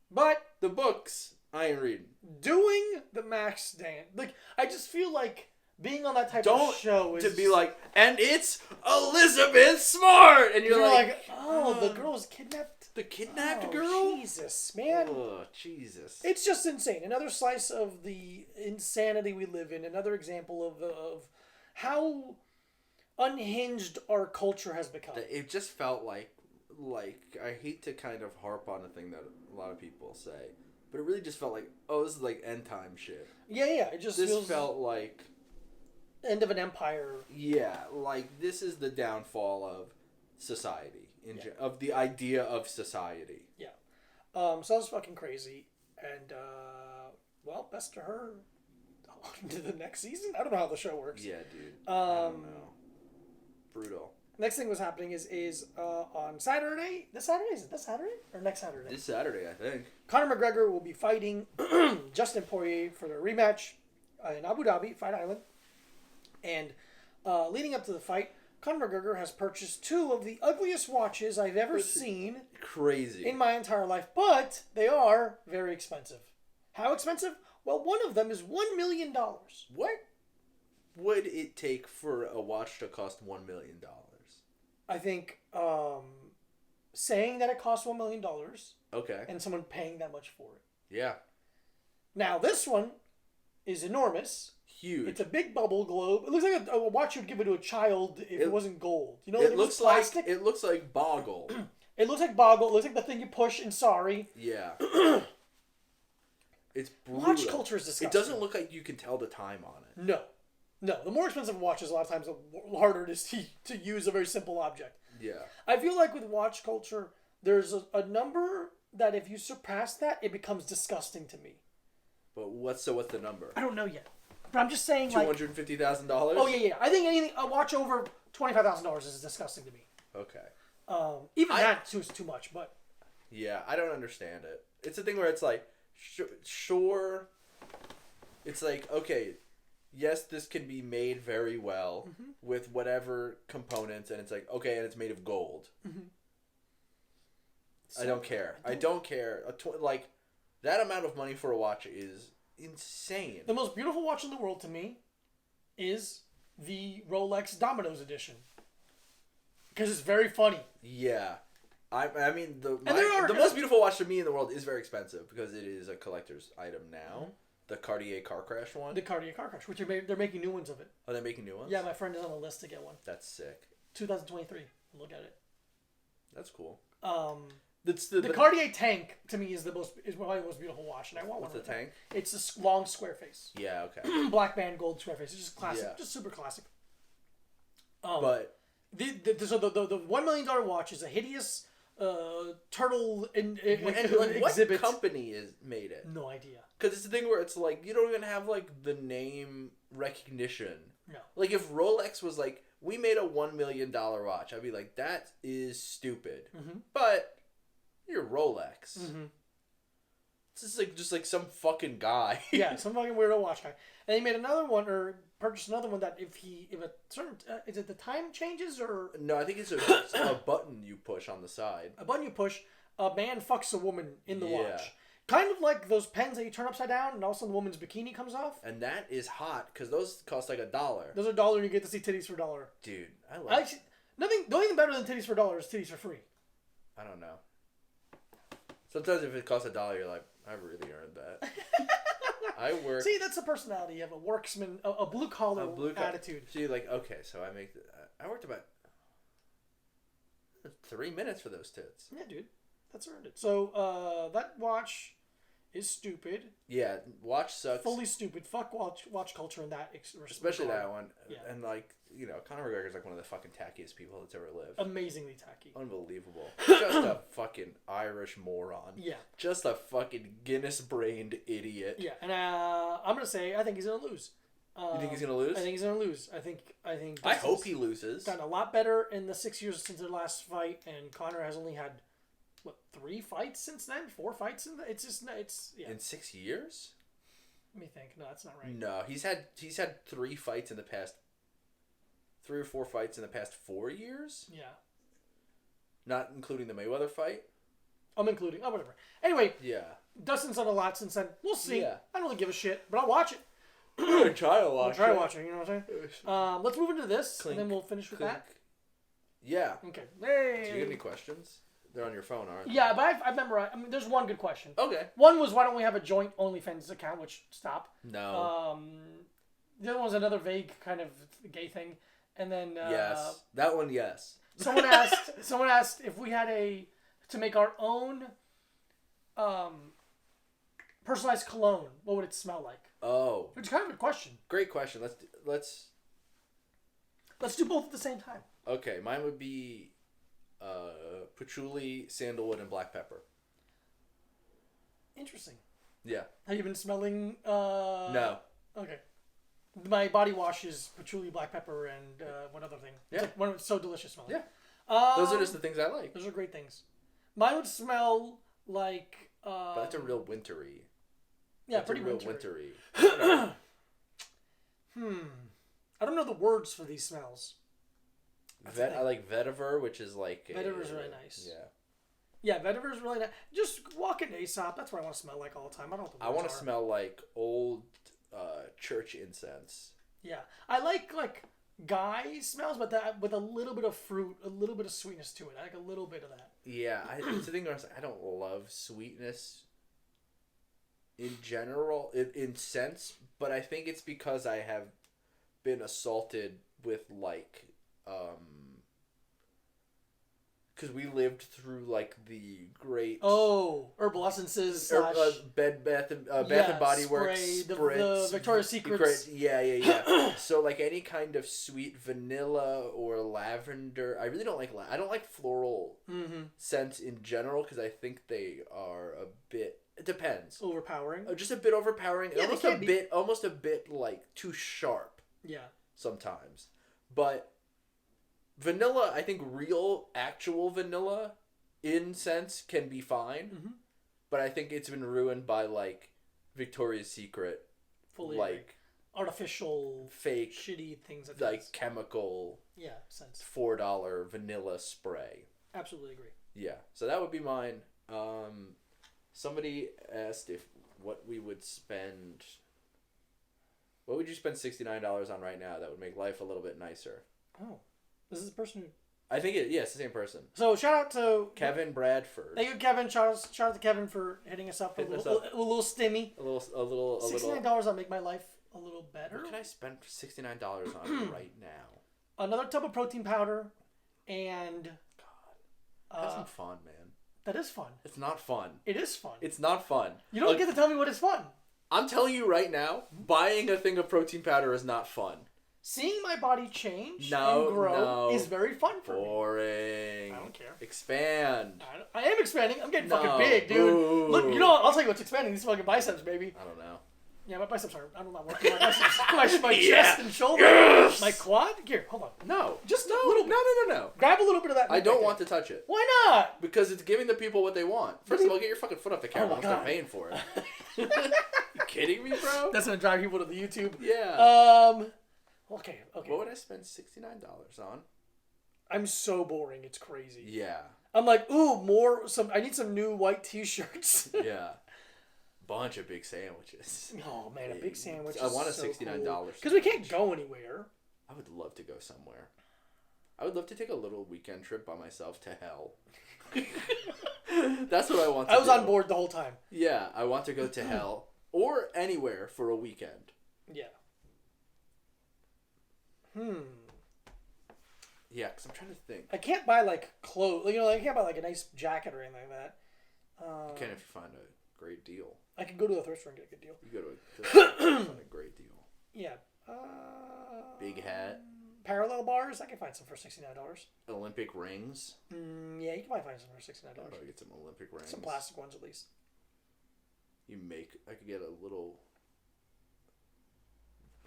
But the books, I ain't reading. Doing the Max stand. Like, I just feel like being on that type of show is... to be like, and it's Elizabeth Smart! And you're like, oh, the girl was kidnapped? The kidnapped girl? Jesus, man. Oh, Jesus. It's just insane. Another slice of the insanity we live in. Another example of how unhinged our culture has become. It just felt like I hate to kind of harp on a thing that a lot of people say, but it really just felt like, oh, this is like end time shit. Yeah. It just felt like end of an empire. Yeah, like this is the downfall of society. Of the idea of society. Yeah. So that's fucking crazy. And, well, best to her. On to the next season? I don't know how the show works. Yeah, dude. I don't know. Brutal. Next thing was happening is on Saturday. This Saturday? Is it this Saturday? Or next Saturday? This Saturday, I think. Conor McGregor will be fighting Justin Poirier for their rematch in Abu Dhabi, Fight Island. And leading up to the fight, Conor McGregor has purchased 2 of the ugliest watches I've ever seen. Crazy. In my entire life. But they are very expensive. How expensive? Well, one of them is $1 million. What would it take for a watch to cost $1 million? I think saying that it costs $1 million. Okay. And someone paying that much for it. Yeah. Now, this one is enormous. Huge. It's a big bubble globe. It looks like a watch you'd give it to a child if it wasn't gold. You know, it looks plastic. It looks like Boggle. It looks like Boggle. It looks like the thing you push in Sorry. Yeah. It's brutal. Watch culture is disgusting. It doesn't look like you can tell the time on it. No. The more expensive watches, a lot of times, the harder it is to use a very simple object. Yeah. I feel like with watch culture, there's a number that if you surpass that, it becomes disgusting to me. But what's the number? I don't know yet. But I'm just saying, $250,000? Oh, yeah. I think a watch over $25,000 is disgusting to me. Okay. Even that is too much, but... Yeah, I don't understand it. It's a thing where it's like, sure, it's like, okay, yes, this can be made very well with whatever components, and it's like, okay, and it's made of gold. Mm-hmm. I don't care. I don't care. Like, that amount of money for a watch is insane. The most beautiful watch in the world to me is the Rolex Dominoes edition. Because it's very funny. Yeah. I mean, the most beautiful watch to me in the world is very expensive because it is a collector's item now. Mm-hmm. The Cartier Car Crash one. The Cartier Car Crash, which they're making new ones of it. Oh, they're making new ones? Yeah, my friend is on the list to get one. That's sick. 2023. Look at it. That's cool. The Cartier tank to me is probably the most beautiful watch, and I want one. What's the tank? It's a long square face. Yeah, okay. Black band gold square face. It's just classic, just super classic. But the $1 million watch is a hideous turtle exhibit. What company made it? No idea. Because it's the thing where it's like you don't even have like the name recognition. No. Like if Rolex was like, we made a $1 million watch, I'd be like, that is stupid. Mm-hmm. But you're Rolex. Mm-hmm. It's just like some fucking guy. Yeah, some fucking weirdo watch guy. And he made another one, or purchased another one that if a certain is it the time changes or no, I think it's a button you push on the side. A button you push, a man fucks a woman in the watch. Kind of like those pens that you turn upside down, and all of a sudden the woman's bikini comes off. And that is hot because those cost like $1. Those are $1, and you get to see titties for $1. Dude, I love. The only thing better than titties for $1 is titties for free. I don't know. Sometimes if it costs $1, you're like, I really earned that. I work. See, that's the personality of a worksman, a blue collar attitude. See, like, okay, so I worked about 3 minutes for those tits. Yeah, dude, that's earned it. So that watch is stupid. Yeah, watch sucks. Fully stupid. Fuck watch culture in that. Especially that one. Yeah. And like, you know, Conor McGregor's like one of the fucking tackiest people that's ever lived. Amazingly tacky. Unbelievable. Just a fucking Irish moron. Yeah. Just a fucking Guinness-brained idiot. Yeah, and I'm gonna say I think he's gonna lose. You think he's gonna lose? I think he's gonna lose. I think. I hope he loses. Gotten a lot better in the 6 years since their last fight, and Conor has only had 3 fights since then? 4 fights in in 6 years. Let me think. No, that's not right. No, he's had 3 fights in the past. 3 or 4 fights in the past 4 years. Yeah. Not including the Mayweather fight. I'm including. Oh, whatever. Anyway. Yeah. Dustin's done a lot since then. We'll see. Yeah. I don't really give a shit, but I'll watch it. I'll try to watch it. I'll try watching. You know what I'm saying? Let's move into this, Clink, and then we'll finish with clink. that. Yeah. Okay. Hey. Do you have any questions? They're on your phone, aren't they? Yeah, but I've memorized. I mean, there's one good question. Okay. One was, why don't we have a joint OnlyFans account? Which, stop. No. The other one was another vague kind of gay thing. And then... yes. That one, yes. Someone asked if we had to make our own personalized cologne, what would it smell like? Oh. Which is kind of a good question. Great question. Let's do both at the same time. Okay, mine would be patchouli, sandalwood, and black pepper. Interesting. Yeah. Have you been smelling... No. Okay. My body wash is patchouli, black pepper, and one other thing. Yeah. It's so delicious smelling. Yeah. Those are just the things I like. Those are great things. Mine would smell like... but that's a real wintry. Yeah, that's pretty real wintry. I I don't know the words for these smells. I like vetiver, which is like... Vetiver's really nice. Yeah. Yeah, vetiver's really nice. Just walk in Aesop. That's what I want to smell like all the time. I don't know what the I words want to are. smell like old church incense. Yeah. I like guy smells, but that with a little bit of fruit, a little bit of sweetness to it. I like a little bit of that. Yeah, it's the thing where I don't love sweetness in general, in sense, but I think it's because I have been assaulted with like, because we lived through like the great herbal essences / Bath and Body Works the Victoria's Secrets. Yeah. So like any kind of sweet vanilla or lavender, I really don't like. I don't like floral scents in general because I think they are a bit. It depends. Overpowering. Just a bit overpowering. Yeah, almost a bit like too sharp. Yeah. Sometimes, but vanilla, I think real, actual vanilla, in sense, can be fine. Mm-hmm. But I think it's been ruined by like Victoria's Secret, fully like artificial, fake, shitty things that like chemical. Yeah, sense. $4 vanilla spray. Absolutely agree. Yeah, so that would be mine. Somebody asked what we would spend. What would you spend $69 on right now that would make life a little bit nicer? Oh, this is the person who... I think it's the same person. So shout out to... Kevin Bradford. Thank you, Kevin. Shout out to Kevin for hitting us up. A little stimmy. A little. $69 will make my life a little better. What can I spend $69 on right now? Another tub of protein powder and... God. Have some fun, man. That is fun. It's not fun. It is fun. It's not fun. You don't get to tell me what is fun. I'm telling you right now, buying a thing of protein powder is not fun. Seeing my body change and grow is very fun for me. Boring. I don't care. Expand. I am expanding. I'm getting fucking big, dude. Boo. Look, I'll tell you what's expanding. These fucking biceps, baby. I don't know. Yeah, my biceps are. I'm not working my biceps. my chest and shoulder. Yes! My quad. Here, hold on. No. Just a little bit. No. Grab a little bit of that. I don't want to touch it. Why not? Because it's giving the people what they want. First of all, get your fucking foot off the camera once they're paying for it. You kidding me, bro? That's gonna drive people to the YouTube. Yeah. Okay. What would I spend $69 on? I'm so boring. It's crazy. Yeah. I'm like, I need some new white T-shirts. Yeah. Bunch of big sandwiches. Oh man, a big sandwich. I want a $69 because we can't go anywhere. I would love to go somewhere. I would love to take a little weekend trip by myself to hell. That's what I want to do. I was on board the whole time. Yeah, I want to go to hell or anywhere for a weekend. Yeah. Yeah, because I'm trying to think. I can't buy like clothes. I can't buy like a nice jacket or anything like that. You can if you find a great deal. I can go to a thrift store and get a good deal. You go to a thrift store and find a great deal. Yeah. Big hat. Parallel bars. I can find some for $69. Olympic rings. Yeah, you can probably find some for $69. I'll probably get some Olympic rings. Some plastic ones at least. I could get a little.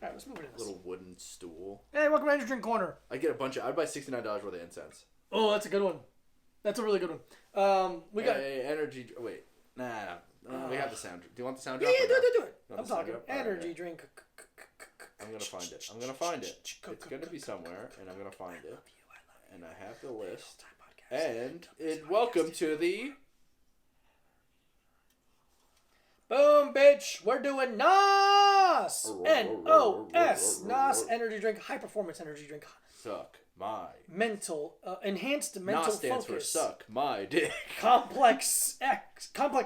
All right, let's move into this. Little wooden stool. Hey, welcome to Energy Drink Corner. I'd buy $69 worth of incense. Oh, that's a good one. That's a really good one. We got energy. Wait, nah. We have the sound. Do you want the sound? Yeah, do it. I'm talking. Energy drink. I'm gonna find it. It's gonna be somewhere, and I'm gonna find it. And I have the list. And welcome to the. Boom, bitch! We're doing NOS! NOS! NOS energy drink, high performance energy drink. Suck my. Enhanced mental NOS stands focus. for suck my dick. Complex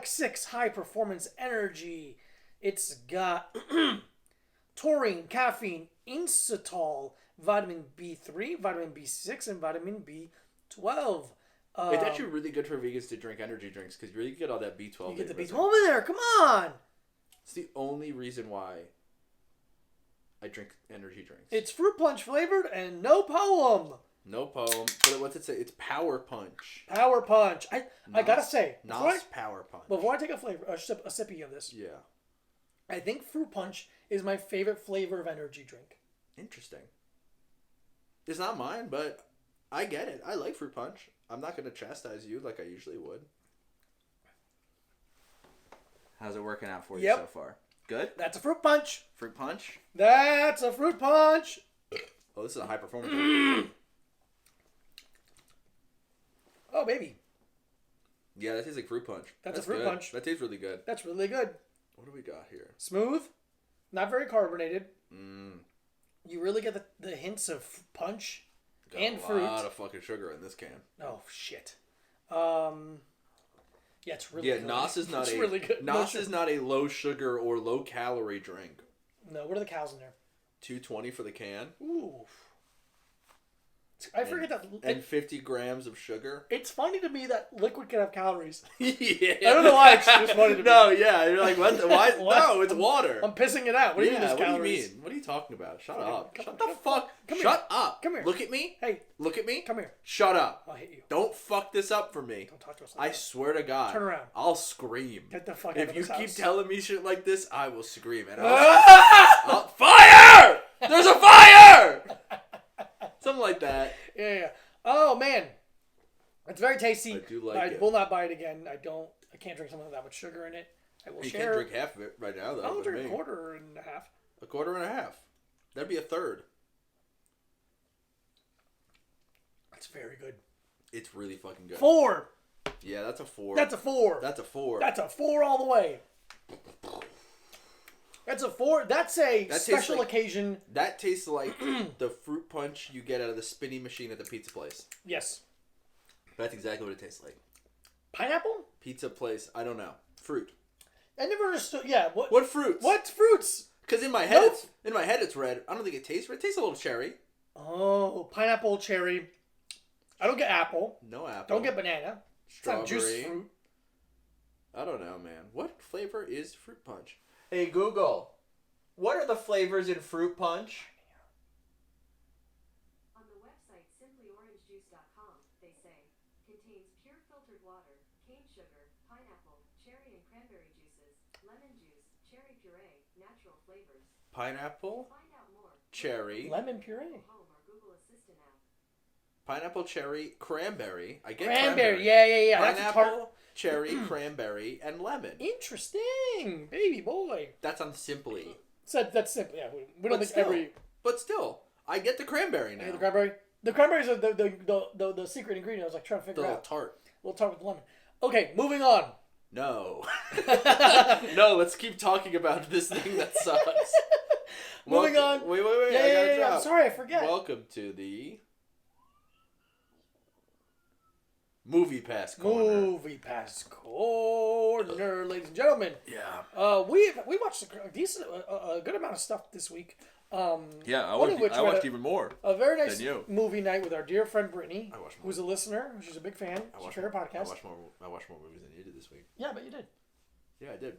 6 high performance energy. It's got taurine, caffeine, inositol, vitamin B3, vitamin B6, and vitamin B12. It's actually really good for vegans to drink energy drinks because you really get all that B12. You get the B12 in there. Come on. It's the only reason why I drink energy drinks. It's fruit punch flavored and no poem. No poem. But what's it say? It's power punch. Power punch. I gotta say, power punch. Before I take a sippy of this, yeah, I think fruit punch is my favorite flavor of energy drink. Interesting. It's not mine, but I get it. I like fruit punch. I'm not going to chastise you like I usually would. How's it working out for you so far? Good? That's a fruit punch. Fruit punch? That's a fruit punch. Oh, this is a high performance. Oh, baby. Yeah, that tastes like fruit punch. That's a fruit punch. That tastes really good. That's really good. What do we got here? Smooth. Not very carbonated. You really get the hints of punch. Got and fruit. A lot of fucking sugar in this can. Oh shit. Yeah, it's really good. NOS is not really good. NOS is not a low sugar or low calorie drink. No, what are the calories in there? 220 for the can. Ooh. I forget that. And 50 grams of sugar. It's funny to me that liquid can have calories. Yeah. I don't know why it's just funny to me. No, yeah. You're like, what? Why? What? No, it's water. I'm pissing it out. What do you mean there's calories? What do you mean? What are you talking about? Shut up. Shut the fuck. Shut up. Come here. Look at me. Hey. Look at me. Come here. Shut up. I'll hit you. Don't fuck this up for me. Don't talk to us like I swear to God. Turn around. I'll scream. Get the fuck out of this house. If you keep telling me shit like this, I will scream. And I'll fire! There's a fire! Something like that. Yeah. Oh man, it's very tasty. I do like it. I will not buy it again. I can't drink something with that much sugar in it. I will share. You can't drink half of it right now, though. I'll drink a quarter and a half. A quarter and a half. That'd be a third. That's very good. It's really fucking good. 4. Yeah, that's a 4. That's a 4. That's a 4. That's a 4 all the way. That's a 4. That's a special occasion. That tastes like the fruit punch you get out of the spinning machine at the pizza place. Yes. That's exactly what it tastes like. Pineapple? Pizza place. I don't know. Fruit. I never understood. Yeah. What fruits? What fruits? Because in my head, it's red. I don't think it tastes red. It tastes a little cherry. Oh, pineapple, cherry. I don't get apple. No apple. Don't get banana. Strawberry. It's not juice fruit. I don't know, man. What flavor is fruit punch? Hey, Google. What are the flavors in fruit punch? On the website simplyorangejuice.com, they say, contains pure filtered water, cane sugar, pineapple, cherry and cranberry juices, lemon juice, cherry puree, natural flavors. Pineapple, Find out more. cherry, lemon puree. Home or Google Assistant app. pineapple, cherry, cranberry. I get Cranberry. Yeah. That's a tart. Pineapple, cherry, cranberry, and lemon. Interesting, baby boy. That's on Simply. So that's simple. Yeah, we don't think every. But still, I get the cranberry now. The cranberry. The cranberries are the secret ingredient. I was like trying to figure out. Tart. We'll talk with the lemon. Okay, moving on. No. No, let's keep talking about this thing that sucks. Moving on. Wait. Yeah. I'm sorry, I forget. Welcome to the Movie Pass Corner. Movie Pass Corner, ladies and gentlemen. Yeah. We watched a good amount of stuff this week. Yeah, I watched even more. A very nice than you. movie night with our dear friend Brittany, I watched more. who's a listener. She's a big fan. She's her podcast. I watched more movies than you did this week. Yeah, but you did. Yeah, I did.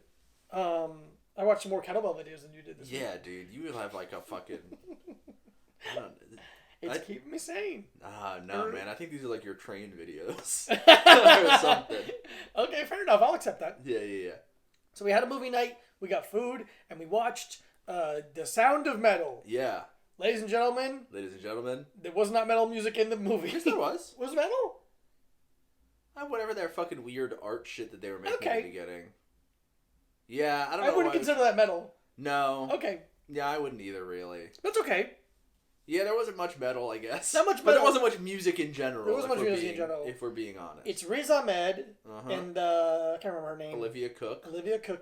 I watched more kettlebell videos than you did this week. Yeah, dude, you have like a fucking. It's keeping me sane. No, man. I think these are like your trained videos or something. Okay, fair enough. I'll accept that. Yeah. So we had a movie night. We got food, and we watched The Sound of Metal. Yeah. Ladies and gentlemen, there was not metal music in the movie. Yes, there was. Was metal? Whatever their fucking weird art shit that they were making in the beginning. Yeah, I don't know. I wouldn't consider that metal. No. Okay. Yeah, I wouldn't either, really. That's okay. Yeah, there wasn't much metal, I guess. Not much metal. But there wasn't much music in general. There wasn't much music in general. If we're being honest. It's Riz Ahmed and I can't remember her name. Olivia Cook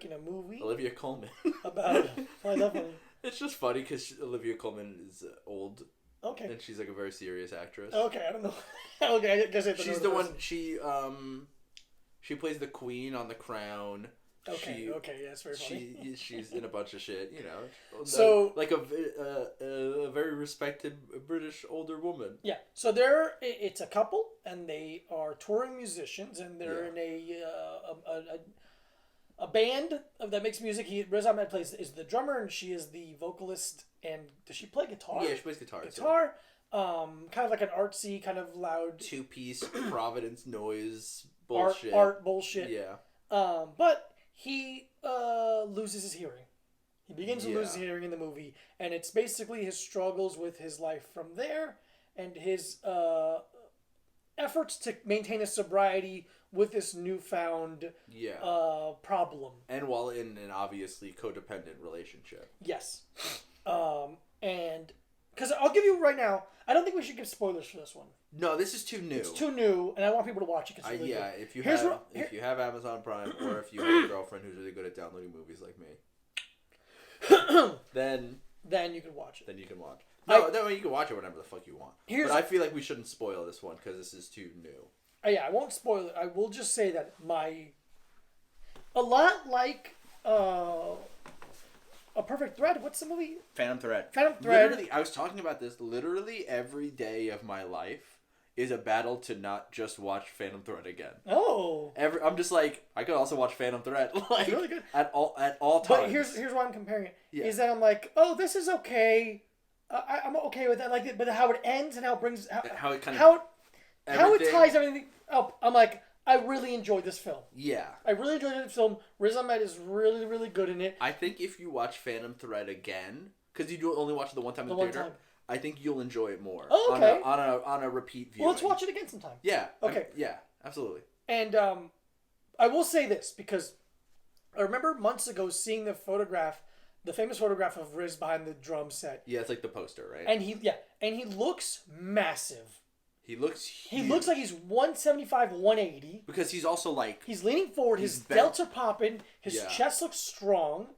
in a movie. Olivia Colman. About I love her. It's just funny because Olivia Colman is old. Okay. And she's like a very serious actress. Okay, I don't know. Okay, I guess I she's the one. She plays the queen on The Crown. Okay, yeah, it's very funny. She's in a bunch of shit, you know. So like a very respected British older woman. Yeah. So it's a couple, and they are touring musicians, and they're in a band that makes music. Riz Ahmed is the drummer, and she is the vocalist. And does she play guitar? Yeah, she plays guitar. Guitar. Kind of like an artsy, kind of loud 2-piece Providence noise bullshit. Art bullshit. Yeah. But he loses his hearing. He begins to lose his hearing in the movie, and it's basically his struggles with his life from there, and his efforts to maintain his sobriety with this newfound problem. And while in an obviously codependent relationship. Yes. And because I'll give you right now, I don't think we should give spoilers for this one. No, this is too new. It's too new, and I want people to watch it. Cause it's really good. If you have Amazon Prime, or if you have a girlfriend who's really good at downloading movies like me, then you can watch it. Then you can watch. No, you can watch it whenever the fuck you want. But I feel like we shouldn't spoil this one because this is too new. Yeah, I won't spoil it. I will just say that a lot like A Perfect Thread. What's the movie? Phantom Thread. Literally, I was talking about this. Literally every day of my life is a battle to not just watch Phantom Thread again. Oh. I'm just like, I could also watch Phantom Thread. Like, it's really good. At all times. But here's why I'm comparing it. Yeah. Is that I'm like, oh, this is okay. I'm okay with that. Like, but how it ends and how it brings how it ties everything up. I'm like, I really enjoyed this film. Yeah. I really enjoyed this film. Riz Ahmed is really, really good in it. I think if you watch Phantom Thread again, because you do only watch it the one time in the theater, I think you'll enjoy it more. Oh, okay. On a repeat viewing. Well, let's watch it again sometime. Yeah. Okay. Yeah, absolutely. And I will say this, because I remember months ago seeing the famous photograph of Riz behind the drum set. Yeah, it's like the poster, right? And he looks massive. He looks huge. He looks like he's 175, 180. Because he's also like... He's leaning forward. His delts are popping. His chest looks strong.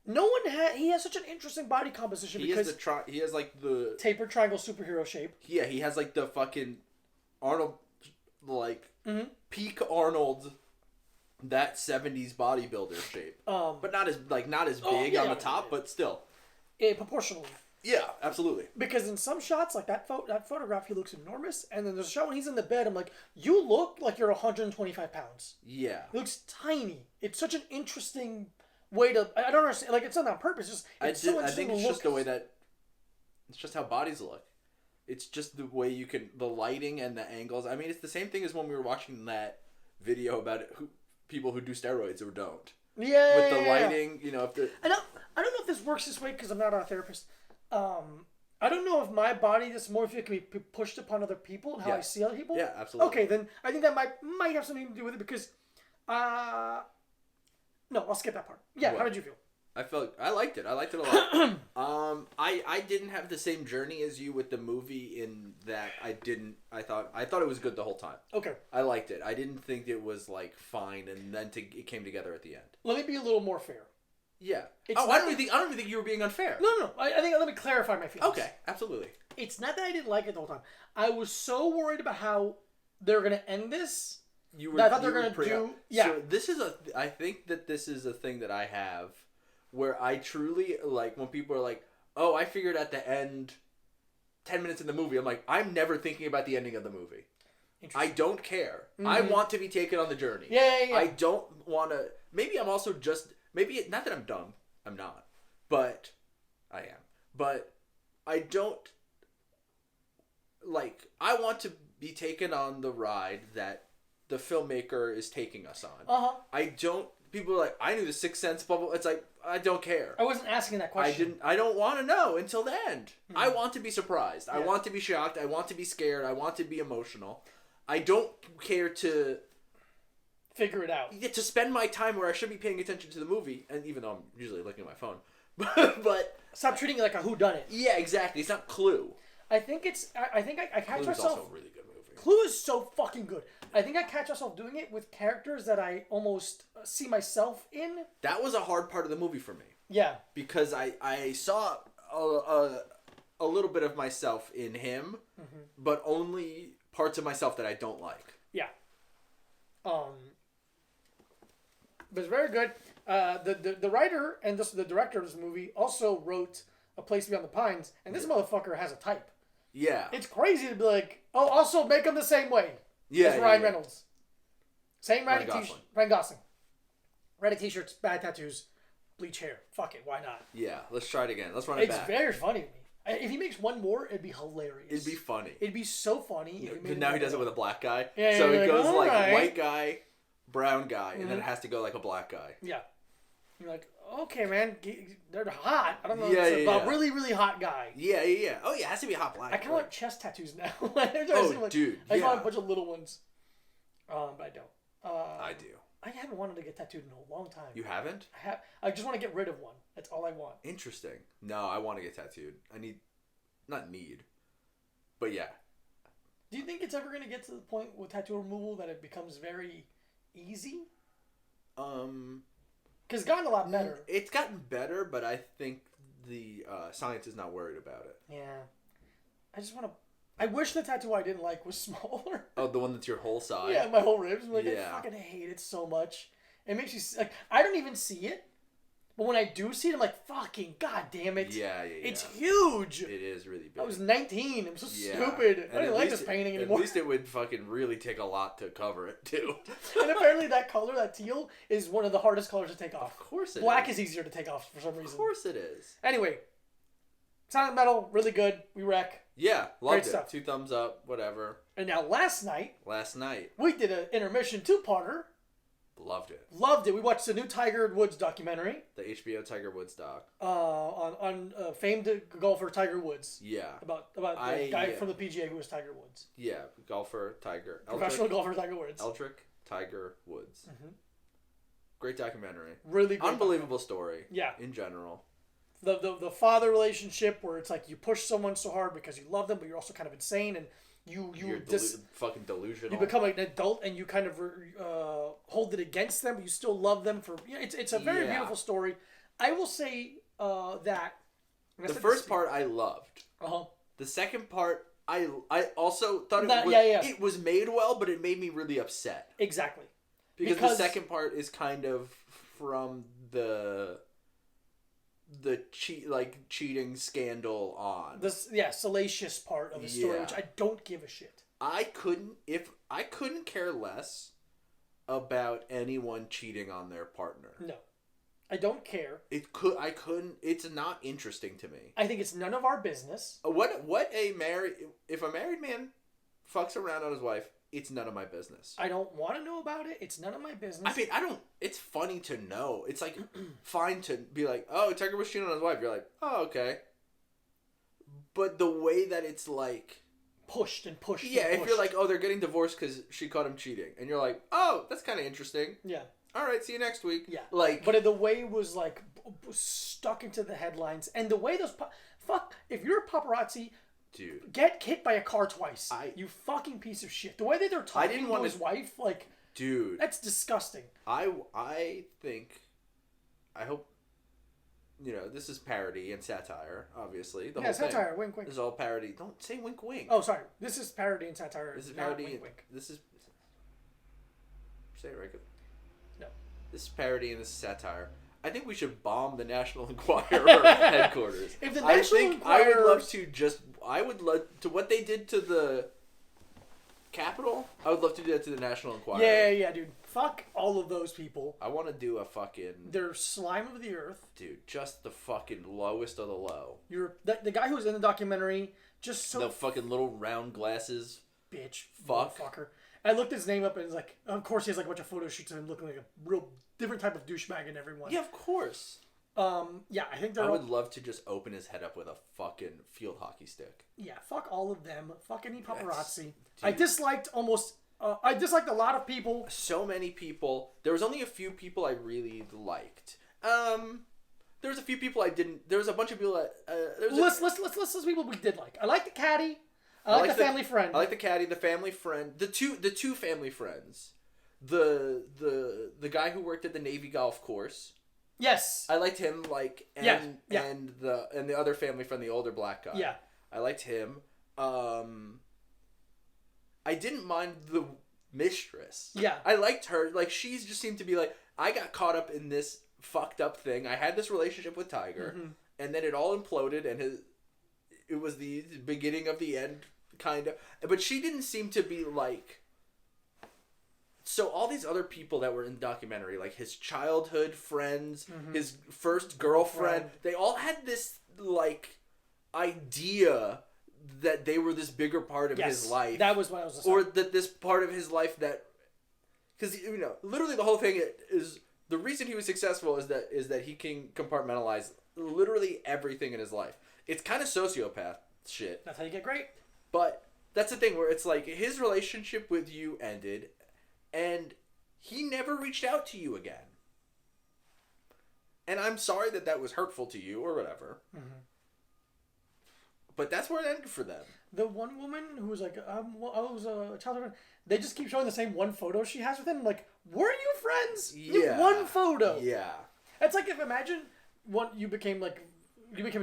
He has such an interesting body composition he has like the... Tapered triangle superhero shape. Yeah, he has like the fucking Arnold, like, peak Arnold, that 70s bodybuilder shape. But not as big on the top, but still. Proportionally. Yeah, absolutely. Because in some shots, like that photograph, he looks enormous, and then there's a shot when he's in the bed. I'm like, you look like you're 125 pounds. Yeah. He looks tiny. It's such an interesting way to. I don't understand. Like it's not on purpose. I think it's just the way that. It's just how bodies look. It's just the way you can the lighting and the angles. I mean, it's the same thing as when we were watching that video about people who do steroids or don't. Yeah. With the lighting, you know, if the. I don't know if this works this way because I'm not a therapist. I don't know if my body this morphia can be pushed upon other people and how I see other people. Yeah, absolutely. Okay, then I think that might have something to do with it because, no, I'll skip that part. Yeah, What? How did you feel? I liked it. I liked it a lot. I didn't have the same journey as you with the movie in that I thought it was good the whole time. Okay. I liked it. I didn't think it was like fine, and then it came together at the end. Let me be a little more fair. Yeah. I don't even think you were being unfair. No. I think let me clarify my feelings. Okay, absolutely. It's not that I didn't like it the whole time. I was so worried about how they're gonna end this. I thought they were gonna do. Yeah. So I think that this is a thing that I have, where I truly like when people are like, "Oh, I figured at the end, 10 minutes in the movie." I'm like, I'm never thinking about the ending of the movie. I don't care. Mm-hmm. I want to be taken on the journey. Yeah. I don't want to. Maybe I'm also just. Maybe not that I'm dumb. I'm not. But I am. But I don't. Like, I want to be taken on the ride that the filmmaker is taking us on. Uh-huh. I don't. People are like, I knew the Sixth Sense bubble. It's like, I don't care. I wasn't asking that question. I don't want to know until the end. Mm-hmm. I want to be surprised. Yeah. I want to be shocked. I want to be scared. I want to be emotional. I don't care to figure it out. Yeah, to spend my time where I should be paying attention to the movie, and even though I'm usually looking at my phone, but stop treating it like a whodunit. Yeah, exactly. It's not Clue. I think I catch Clue's myself. Also a really good movie. Clue is so fucking good. I think I catch myself doing it with characters that I almost see myself in. That was a hard part of the movie for me. Yeah. Because I saw a little bit of myself in him, mm-hmm. but only parts of myself that I don't like. Yeah. But it's very good. The writer and the director of this movie also wrote A Place Beyond the Pines, and this motherfucker has a type. Yeah. It's crazy to be like, oh, also make him the same way as Ryan Reynolds. Same Ryan Gosling. Red t-shirts, bad tattoos, bleach hair. Fuck it, why not? Yeah, let's try it again. Let's run it back. It's very funny to me. If he makes one more, it'd be hilarious. It'd be funny. It'd be so funny. But now he does it with a black guy. Yeah, so it goes like right. white guy, brown guy, and then it has to go like a black guy. Yeah. You're like, okay, man, they're hot. I don't know. It's about really, really hot guy. Yeah. Oh, yeah, it has to be a hot black. I kind of want chest tattoos now. Dude. I want a bunch of little ones. But I don't. I do. I haven't wanted to get tattooed in a long time. You haven't? I just want to get rid of one. That's all I want. Interesting. No, I want to get tattooed. But yeah. Do you think it's ever going to get to the point with tattoo removal that it becomes very easy? Because it's gotten a lot better. It's gotten better, but I think the science is not worried about it. Yeah. I wish the tattoo I didn't like was smaller. Oh, the one that's your whole side? Yeah, my whole ribs. I fucking hate it so much. It makes you like, I don't even see it. But when I do see it, I'm like, fucking goddamn it. Yeah. It's huge. It is really big. I was 19. I'm so stupid. I don't like this painting anymore. At least it would fucking really take a lot to cover it, too. And apparently that color, that teal, is one of the hardest colors to take off. Of course it Black is easier to take off for some reason. Of course it is. Anyway, Silent Metal, really good. We wreck. Yeah, loved Great it. stuff. 2 thumbs up, whatever. And now last night, we did an intermission 2-parter. Loved it. We watched the new Tiger Woods documentary. The HBO Tiger Woods doc. On famed golfer Tiger Woods. Yeah. About the guy from the PGA who was Tiger Woods. Yeah, golfer Tiger. Professional golfer Tiger Woods. Eldrick Tiger Woods. Mm-hmm. Great documentary. Really great. Unbelievable story. Yeah. In general. The father relationship where it's like you push someone so hard because you love them, but you're also kind of insane and you're fucking delusional. You become an adult and you kind of hold it against them, but you still love them for. It's a very beautiful story. I will say that the first part I loved. The second part I also thought it was made well, but it made me really upset. Exactly. Because the second part is kind of from the cheating scandal on. This salacious part of the story, which I don't give a shit. I couldn't care less about anyone cheating on their partner. No. I don't care. It's not interesting to me. I think it's none of our business. If a married man fucks around on his wife, it's none of my business. I don't want to know about it. It's none of my business. I mean, it's funny to know. It's like fine to be like, oh, Tiger was cheating on his wife. You're like, oh, okay. But the way that it's like pushed and pushed. Yeah, and if pushed. you're like, oh, they're getting divorced because she caught him cheating, and you're like, oh, that's kind of interesting. Yeah. All right, see you next week. Yeah. Like, but the way it was like stuck into the headlines, and the way those if you're a paparazzi, dude, get hit by a car twice. You fucking piece of shit. The way that they're talking to his wife, like, dude, that's disgusting. I hope. This is parody and satire, obviously. The whole satire, thing. wink, wink. This is all parody. Don't say wink, wink. Oh, sorry. This is parody and satire. This is parody. Wink, wink. This is. Say it right. No. This is parody and this is satire. I think we should bomb the National Enquirer headquarters. If the National Enquirer, I would love to what they did to the Capitol. I would love to do that to the National Enquirer. Yeah, dude. Fuck all of those people. I want to do a fucking... They're slime of the earth. Dude, just the fucking lowest of the low. The guy who was in the documentary, just so... The fucking little round glasses. Bitch. Fuck. Fucker. I looked his name up and it's like... Of course he has like a bunch of photo shoots of him looking like a real different type of douchebag in everyone. Yeah, of course. Yeah, I think I would love to just open his head up with a fucking field hockey stick. Yeah, fuck all of them. Fuck any paparazzi. I disliked a lot of people. So many people. There was only a few people I really liked. There was a few people I didn't. There was a bunch of people that. Let's people we did like. I like the caddy. I like the family friend. I like the caddy, the family friend, the two family friends, the guy who worked at the Navy golf course. Yes. I liked him. And the other family friend, the older black guy. Yeah. I liked him. I didn't mind the mistress. Yeah. I liked her. Like, she just seemed to be like, I got caught up in this fucked up thing. I had this relationship with Tiger, and then it all imploded, and it was the beginning of the end, kind of. But she didn't seem to be like... So all these other people that were in the documentary, like his childhood friends, his first girlfriend, they all had this, like, idea that they were this bigger part of his life. That was what I was saying. Or that this part of his life that... Because, literally the whole thing is... The reason he was successful is that he can compartmentalize literally everything in his life. It's kind of sociopath shit. That's how you get great. But that's the thing where it's like his relationship with you ended... And he never reached out to you again. And I'm sorry that was hurtful to you or whatever. But that's where it ended for them. The one woman who was like, I was a child friend, they just keep showing the same one photo she has with him. Like, were you friends? Yeah. One photo. Yeah. It's like if imagine you became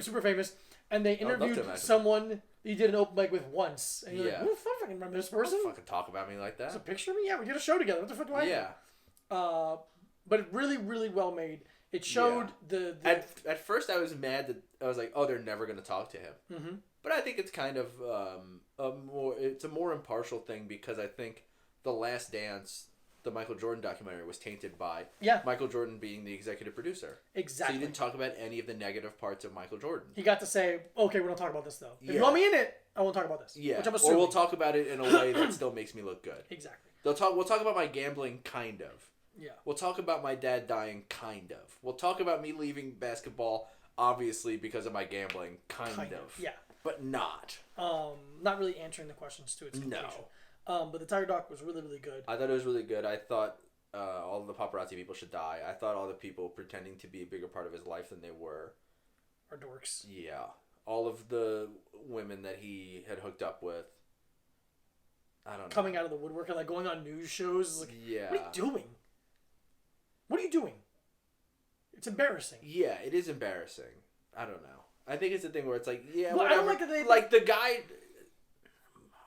super famous and they interviewed someone you did an open mic with once. And you're like, oh, I fucking remember this person. Don't fucking talk about me like that. There's a picture of me? Yeah, we did a show together. What the fuck do I do? Yeah. But really, really well made. It showed the... At first I was mad that... I was like, oh, they're never going to talk to him. But I think it's kind of it's a more impartial thing because I think The Last Dance, the Michael Jordan documentary, was tainted by Michael Jordan being the executive producer. Exactly. So you didn't talk about any of the negative parts of Michael Jordan. He got to say, okay, we don't talk about this though. If you want me in it, I won't talk about this. Yeah. Which I'm assuming. Or we'll talk about it in a way that still makes me look good. Exactly. We'll talk about my gambling, kind of. Yeah. We'll talk about my dad dying, kind of. We'll talk about me leaving basketball, obviously because of my gambling, kind of. Yeah. But not. Not really answering the questions to its completion. No. But the Tiger doc was really, really good. I thought it was really good. I thought all the paparazzi people should die. I thought all the people pretending to be a bigger part of his life than they were are dorks. Yeah. All of the women that he had hooked up with. I don't know. Coming out of the woodwork and like going on news shows. Like, yeah. What are you doing? What are you doing? It's embarrassing. Yeah, it is embarrassing. I don't know. I think it's a thing where it's like, yeah, well, whatever. I don't like that like the guy.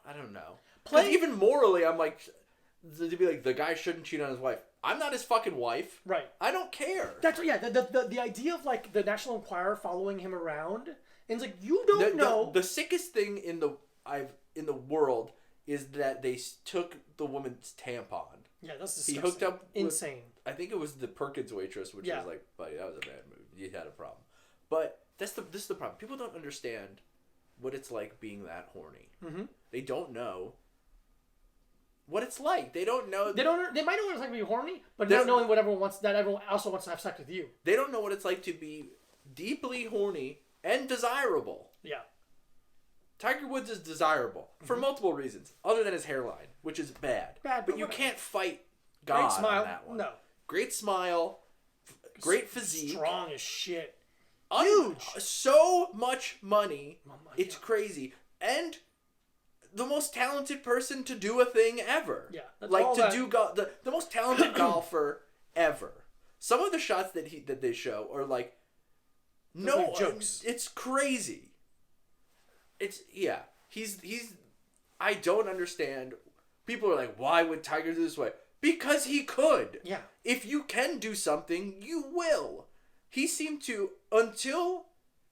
I don't know. Because even morally, I'm like, to be like, the guy shouldn't cheat on his wife. I'm not his fucking wife. Right. I don't care. That's yeah. The idea of like the National Enquirer following him around, and it's like you don't know. The sickest thing in the world is that they took the woman's tampon. Yeah, that's disgusting. He hooked up insane. I think it was the Perkins waitress, which was like, buddy, that was a bad move. You had a problem. But this is the problem. People don't understand what it's like being that horny. Mm-hmm. They don't know what it's like. They don't know. They might know what it's like to be horny, but not knowing what everyone wants. That everyone also wants to have sex with you. They don't know what it's like to be deeply horny and desirable. Yeah. Tiger Woods is desirable for multiple reasons, other than his hairline, which is bad. But you can't fight God great smile. on that one. No. Great smile. Great physique. Strong as shit. Huge. So much money. Oh it's crazy. And the most talented person to do a thing ever. Yeah. Like to do the most talented golfer ever. Some of the shots that they show are like no jokes. It's crazy. He's I don't understand. People are like, why would Tiger do this way? Because he could. Yeah. If you can do something, you will. He seemed to, until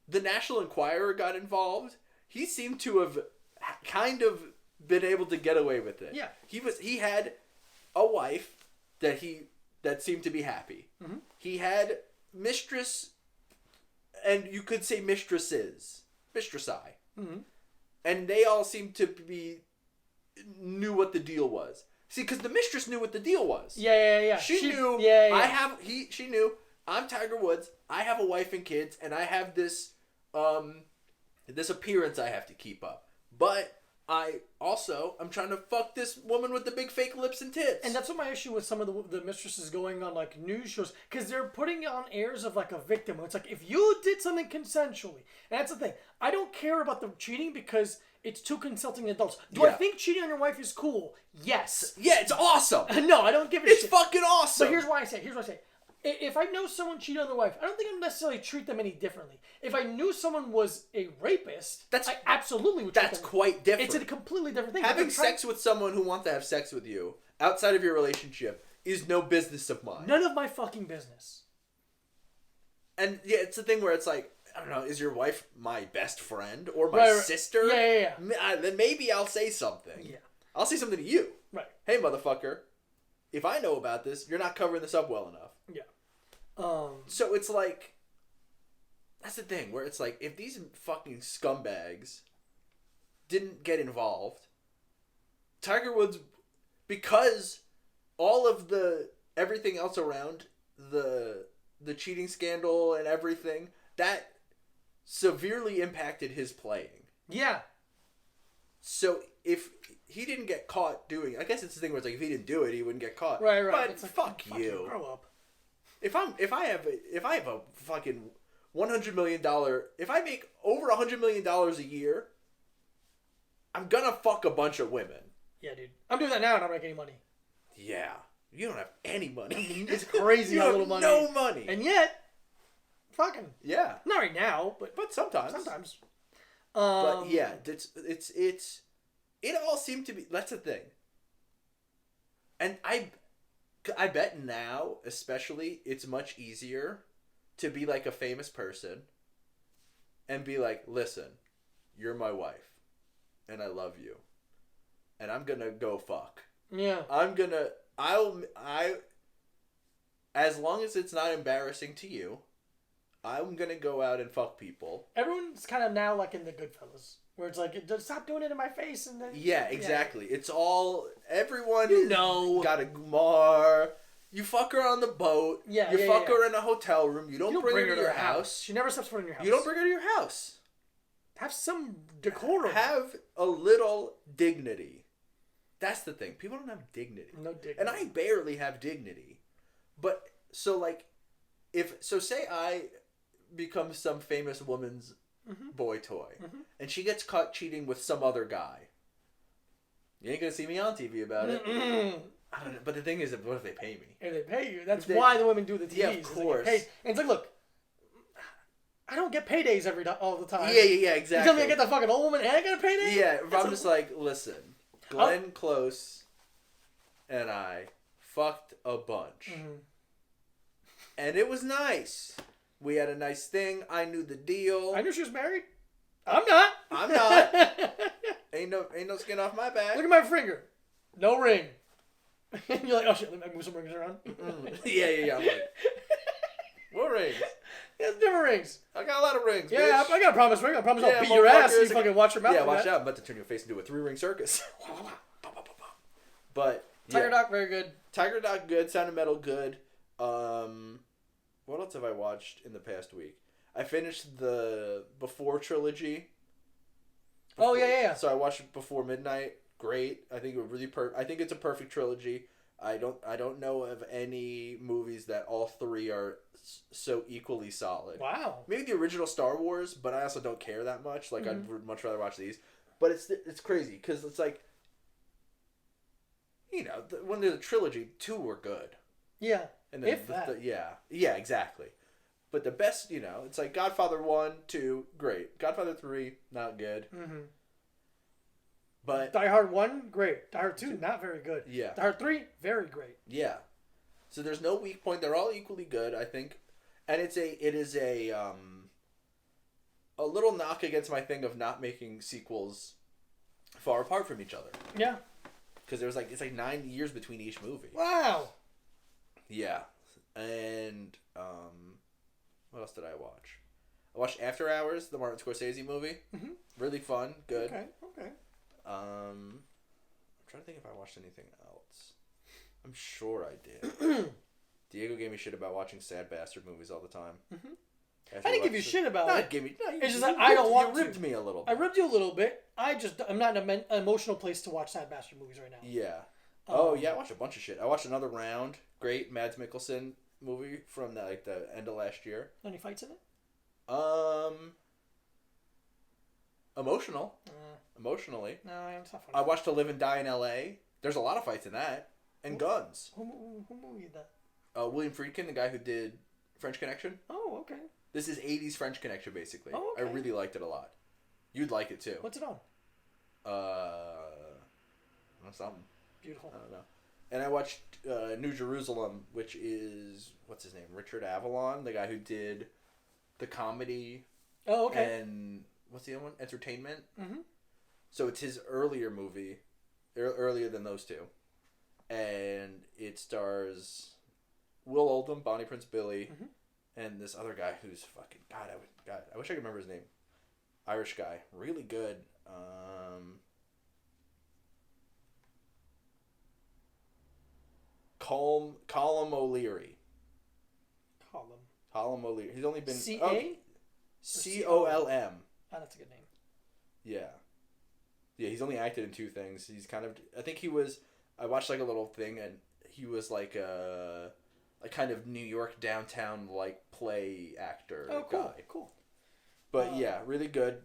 the National Enquirer got involved, he seemed to have kind of been able to get away with it. Yeah. He had a wife that seemed to be happy. Mm-hmm. He had mistress, and you could say mistresses. Mistressi. Mm-hmm. And they all seemed to knew what the deal was. See, because the mistress knew what the deal was. Yeah. She knew. Yeah. She knew. I'm Tiger Woods. I have a wife and kids, and I have this appearance I have to keep up. But I'm trying to fuck this woman with the big fake lips and tits. And that's what my issue with some of the mistresses going on like news shows, because they're putting on airs of like a victim. It's like, if you did something consensually, and that's the thing. I don't care about the cheating because it's two consenting adults. Do I think cheating on your wife is cool? Yes. Yeah, it's awesome. No, I don't give a shit. It's fucking awesome. But here's why I say. If I know someone cheated on their wife, I don't think I'd necessarily treat them any differently. If I knew someone was a rapist, I absolutely would treat them. That's quite different. It's a completely different thing. Having sex with someone who wants to have sex with you outside of your relationship is no business of mine. None of my fucking business. And yeah, it's the thing where it's like, I don't know, is your wife my best friend or my sister? Yeah. Then maybe I'll say something. Yeah. I'll say something to you. Right. Hey, motherfucker, if I know about this, you're not covering this up well enough. Yeah. So it's like, that's the thing where it's like, if these fucking scumbags didn't get involved, Tiger Woods, because all of everything else around the cheating scandal and everything, that severely impacted his playing. Yeah. So if he didn't get caught doing, I guess it's the thing where it's like, if he didn't do it, he wouldn't get caught. Right. But it's like, fuck you. Grow up. If I have a fucking $100 million, if I make over $100 million a year, I'm gonna fuck a bunch of women. Yeah, dude. I'm doing that now and I'm not making any money. Yeah. You don't have any money. It's crazy how little money. No money. And yet, fucking. Yeah. Not right now, but sometimes. Sometimes. But yeah, it all seemed to be, that's the thing. And I bet now, especially, it's much easier to be like a famous person and be like, listen, you're my wife and I love you and I'm gonna go fuck. Yeah. As long as it's not embarrassing to you, I'm gonna go out and fuck people. Everyone's kind of now like in the Goodfellas, where it's like, stop doing it in my face, and then exactly. Yeah. It's all everyone. Got a gumar. You fuck her on the boat. Yeah, you fuck her in a hotel room. You don't bring her to your house. She never steps foot in your house. You don't bring her to your house. Have some decorum. Have a little dignity. That's the thing. People don't have dignity. No dignity. And I barely have dignity. But so like, say I become some famous woman's boy toy, and she gets caught cheating with some other guy. You ain't gonna see me on TV about it. I don't know, but the thing is, what if they pay me? If they pay you, that's why the women do the TVs. Yeah, of course. And it's like, look, I don't get paydays all the time. Yeah, exactly. You tell me I get the fucking old woman and I get a payday? Yeah, I'm just like, listen, Glenn Close and I fucked a bunch. Mm-hmm. And it was nice. We had a nice thing. I knew the deal. I knew she was married. I'm not. I'm not. Ain't no skin off my back. Look at my finger. No ring. And you're like, oh shit, let me move some rings around. Yeah. I'm like, what rings? He has different rings. I got a lot of rings, Yeah, bitch. I got a promise ring. I promise I'll beat your ass if you fucking watch your mouth. Yeah, watch out. I'm about to turn your face into a 3-ring circus. But, Tiger Doc, very good. Tiger Doc, good. Sound of Metal, good. What else have I watched in the past week? I finished the Before trilogy. Oh, yeah. So I watched Before Midnight. Great. I think it really I think it's a perfect trilogy. I don't know of any movies that all three are so equally solid. Wow. Maybe the original Star Wars, but I also don't care that much. Like, I'd much rather watch these. But it's crazy, because it's like, you know, when there's a trilogy, 2 were good. Yeah. And then yeah, exactly. But the best, you know, it's like Godfather 1, 2, great. Godfather 3, not good. Mm-hmm. But Die Hard 1, great. Die Hard 2, not very good. Yeah. Die Hard 3, very great. Yeah. So there's no weak point. They're all equally good, I think. And it is a little knock against my thing of not making sequels far apart from each other. Yeah. Because it's like 9 years between each movie. Wow. Yeah. And what else did I watch? I watched After Hours, the Martin Scorsese movie. Mm-hmm. Really fun, good. Okay. I'm trying to think if I watched anything else. I'm sure I did. Diego gave me shit about watching sad bastard movies all the time. Mm-hmm. I didn't give you shit about it. It's just that I don't want to. You ripped me a little bit. I ripped you a little bit. I'm not in an emotional place to watch sad bastard movies right now. Yeah. I watched a bunch of shit. I watched Another Round. Great Mads Mikkelsen movie from the end of last year. Any fights in it? Emotionally. No, it's not funny. I watched To Live and Die in L.A. There's a lot of fights in that. And guns. Who movie did that? William Friedkin, the guy who did French Connection. Oh, okay. This is 80s French Connection, basically. Oh, okay. I really liked it a lot. You'd like it, too. What's it on? Something. Beautiful. I don't know. And I watched New Jerusalem, which is, what's his name? Richard Avalon, the guy who did the comedy. Oh, okay. And what's the other one? Entertainment. Mm-hmm. So it's his earlier movie, earlier than those two. And it stars Will Oldham, Bonnie Prince Billy, and this other guy who's fucking, I wish I could remember his name. Irish guy. Really good. Colm O'Leary. Colm O'Leary. He's only been... C-A? C-O-L-M. Oh, that's a good name. Yeah. Yeah, he's only acted in 2 things. He's kind of... I think he was... I watched like a little thing, and he was like a kind of New York downtown like play actor guy. Cool. But yeah, really good.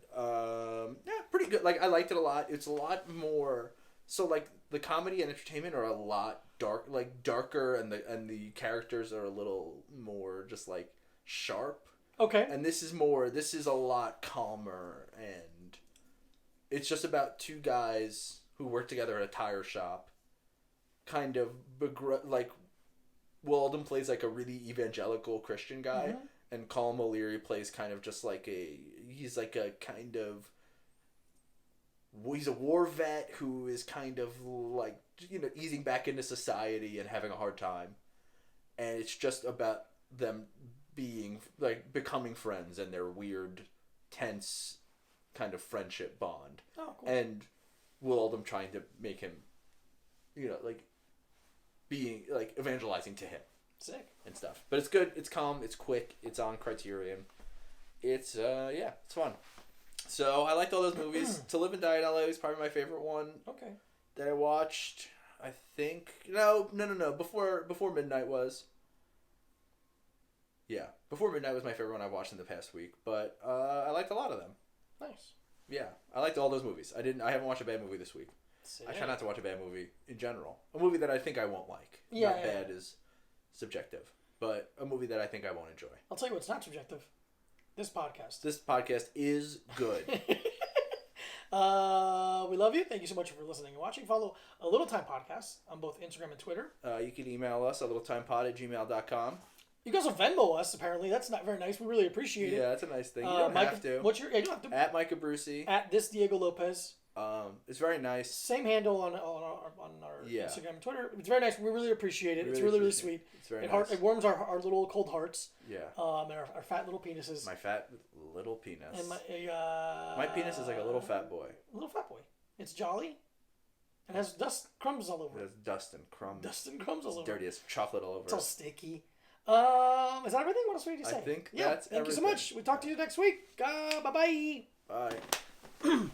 Pretty good. Like, I liked it a lot. It's a lot more... So, like, the comedy and entertainment are a lot darker, and the characters are a little more just, like, sharp. Okay. And this is a lot calmer, and it's just about 2 guys who work together at a tire shop. Kind of, like, Will Oldham plays, like, a really evangelical Christian guy, and Colm O'Leary plays kind of just like he's a war vet who is kind of like, you know, easing back into society and having a hard time. And it's just about them becoming friends and their weird, tense kind of friendship bond. Oh, cool. And Will Oldham trying to make him, you know, like, being, like, evangelizing to him. Sick. And stuff. But it's good, it's calm, it's quick, it's on Criterion. It's, it's fun. So, I liked all those movies. To Live and Die in L.A. is probably my favorite one. Okay. That I watched, I think... No. Before Midnight was... Yeah. Before Midnight was my favorite one I watched in the past week. But, I liked a lot of them. Nice. Yeah. I liked all those movies. I haven't watched a bad movie this week. Sick. I try not to watch a bad movie in general. A movie that I think I won't like. Yeah. Not bad is subjective. But a movie that I think I won't enjoy. I'll tell you what's not subjective. This podcast. This podcast is good. We love you. Thank you so much for listening and watching. Follow A Little Time Podcast on both Instagram and Twitter. You can email us at littletimepod@gmail.com. You can also Venmo us, apparently. That's not very nice. We really appreciate it. Yeah, that's a nice thing. You don't have to. What's your... Yeah, you don't have to. At Micah Brucey. At this Diego Lopez. It's very nice. Same handle on our Instagram and Twitter. It's very nice. We really appreciate it. It's really sweet. It's very nice. It warms our little cold hearts. Yeah. And our fat little penises. My fat little penis. And my penis is like a little fat boy. A little fat boy. It's jolly. It has dust crumbs all over it. There's dust and crumbs. Dust and crumbs all over it. Dirty as chocolate all over it. It's all sticky. Is that everything? What else we need to say? I think that's everything. Thank you so much. We'll talk to you next week. Bye-bye. Bye.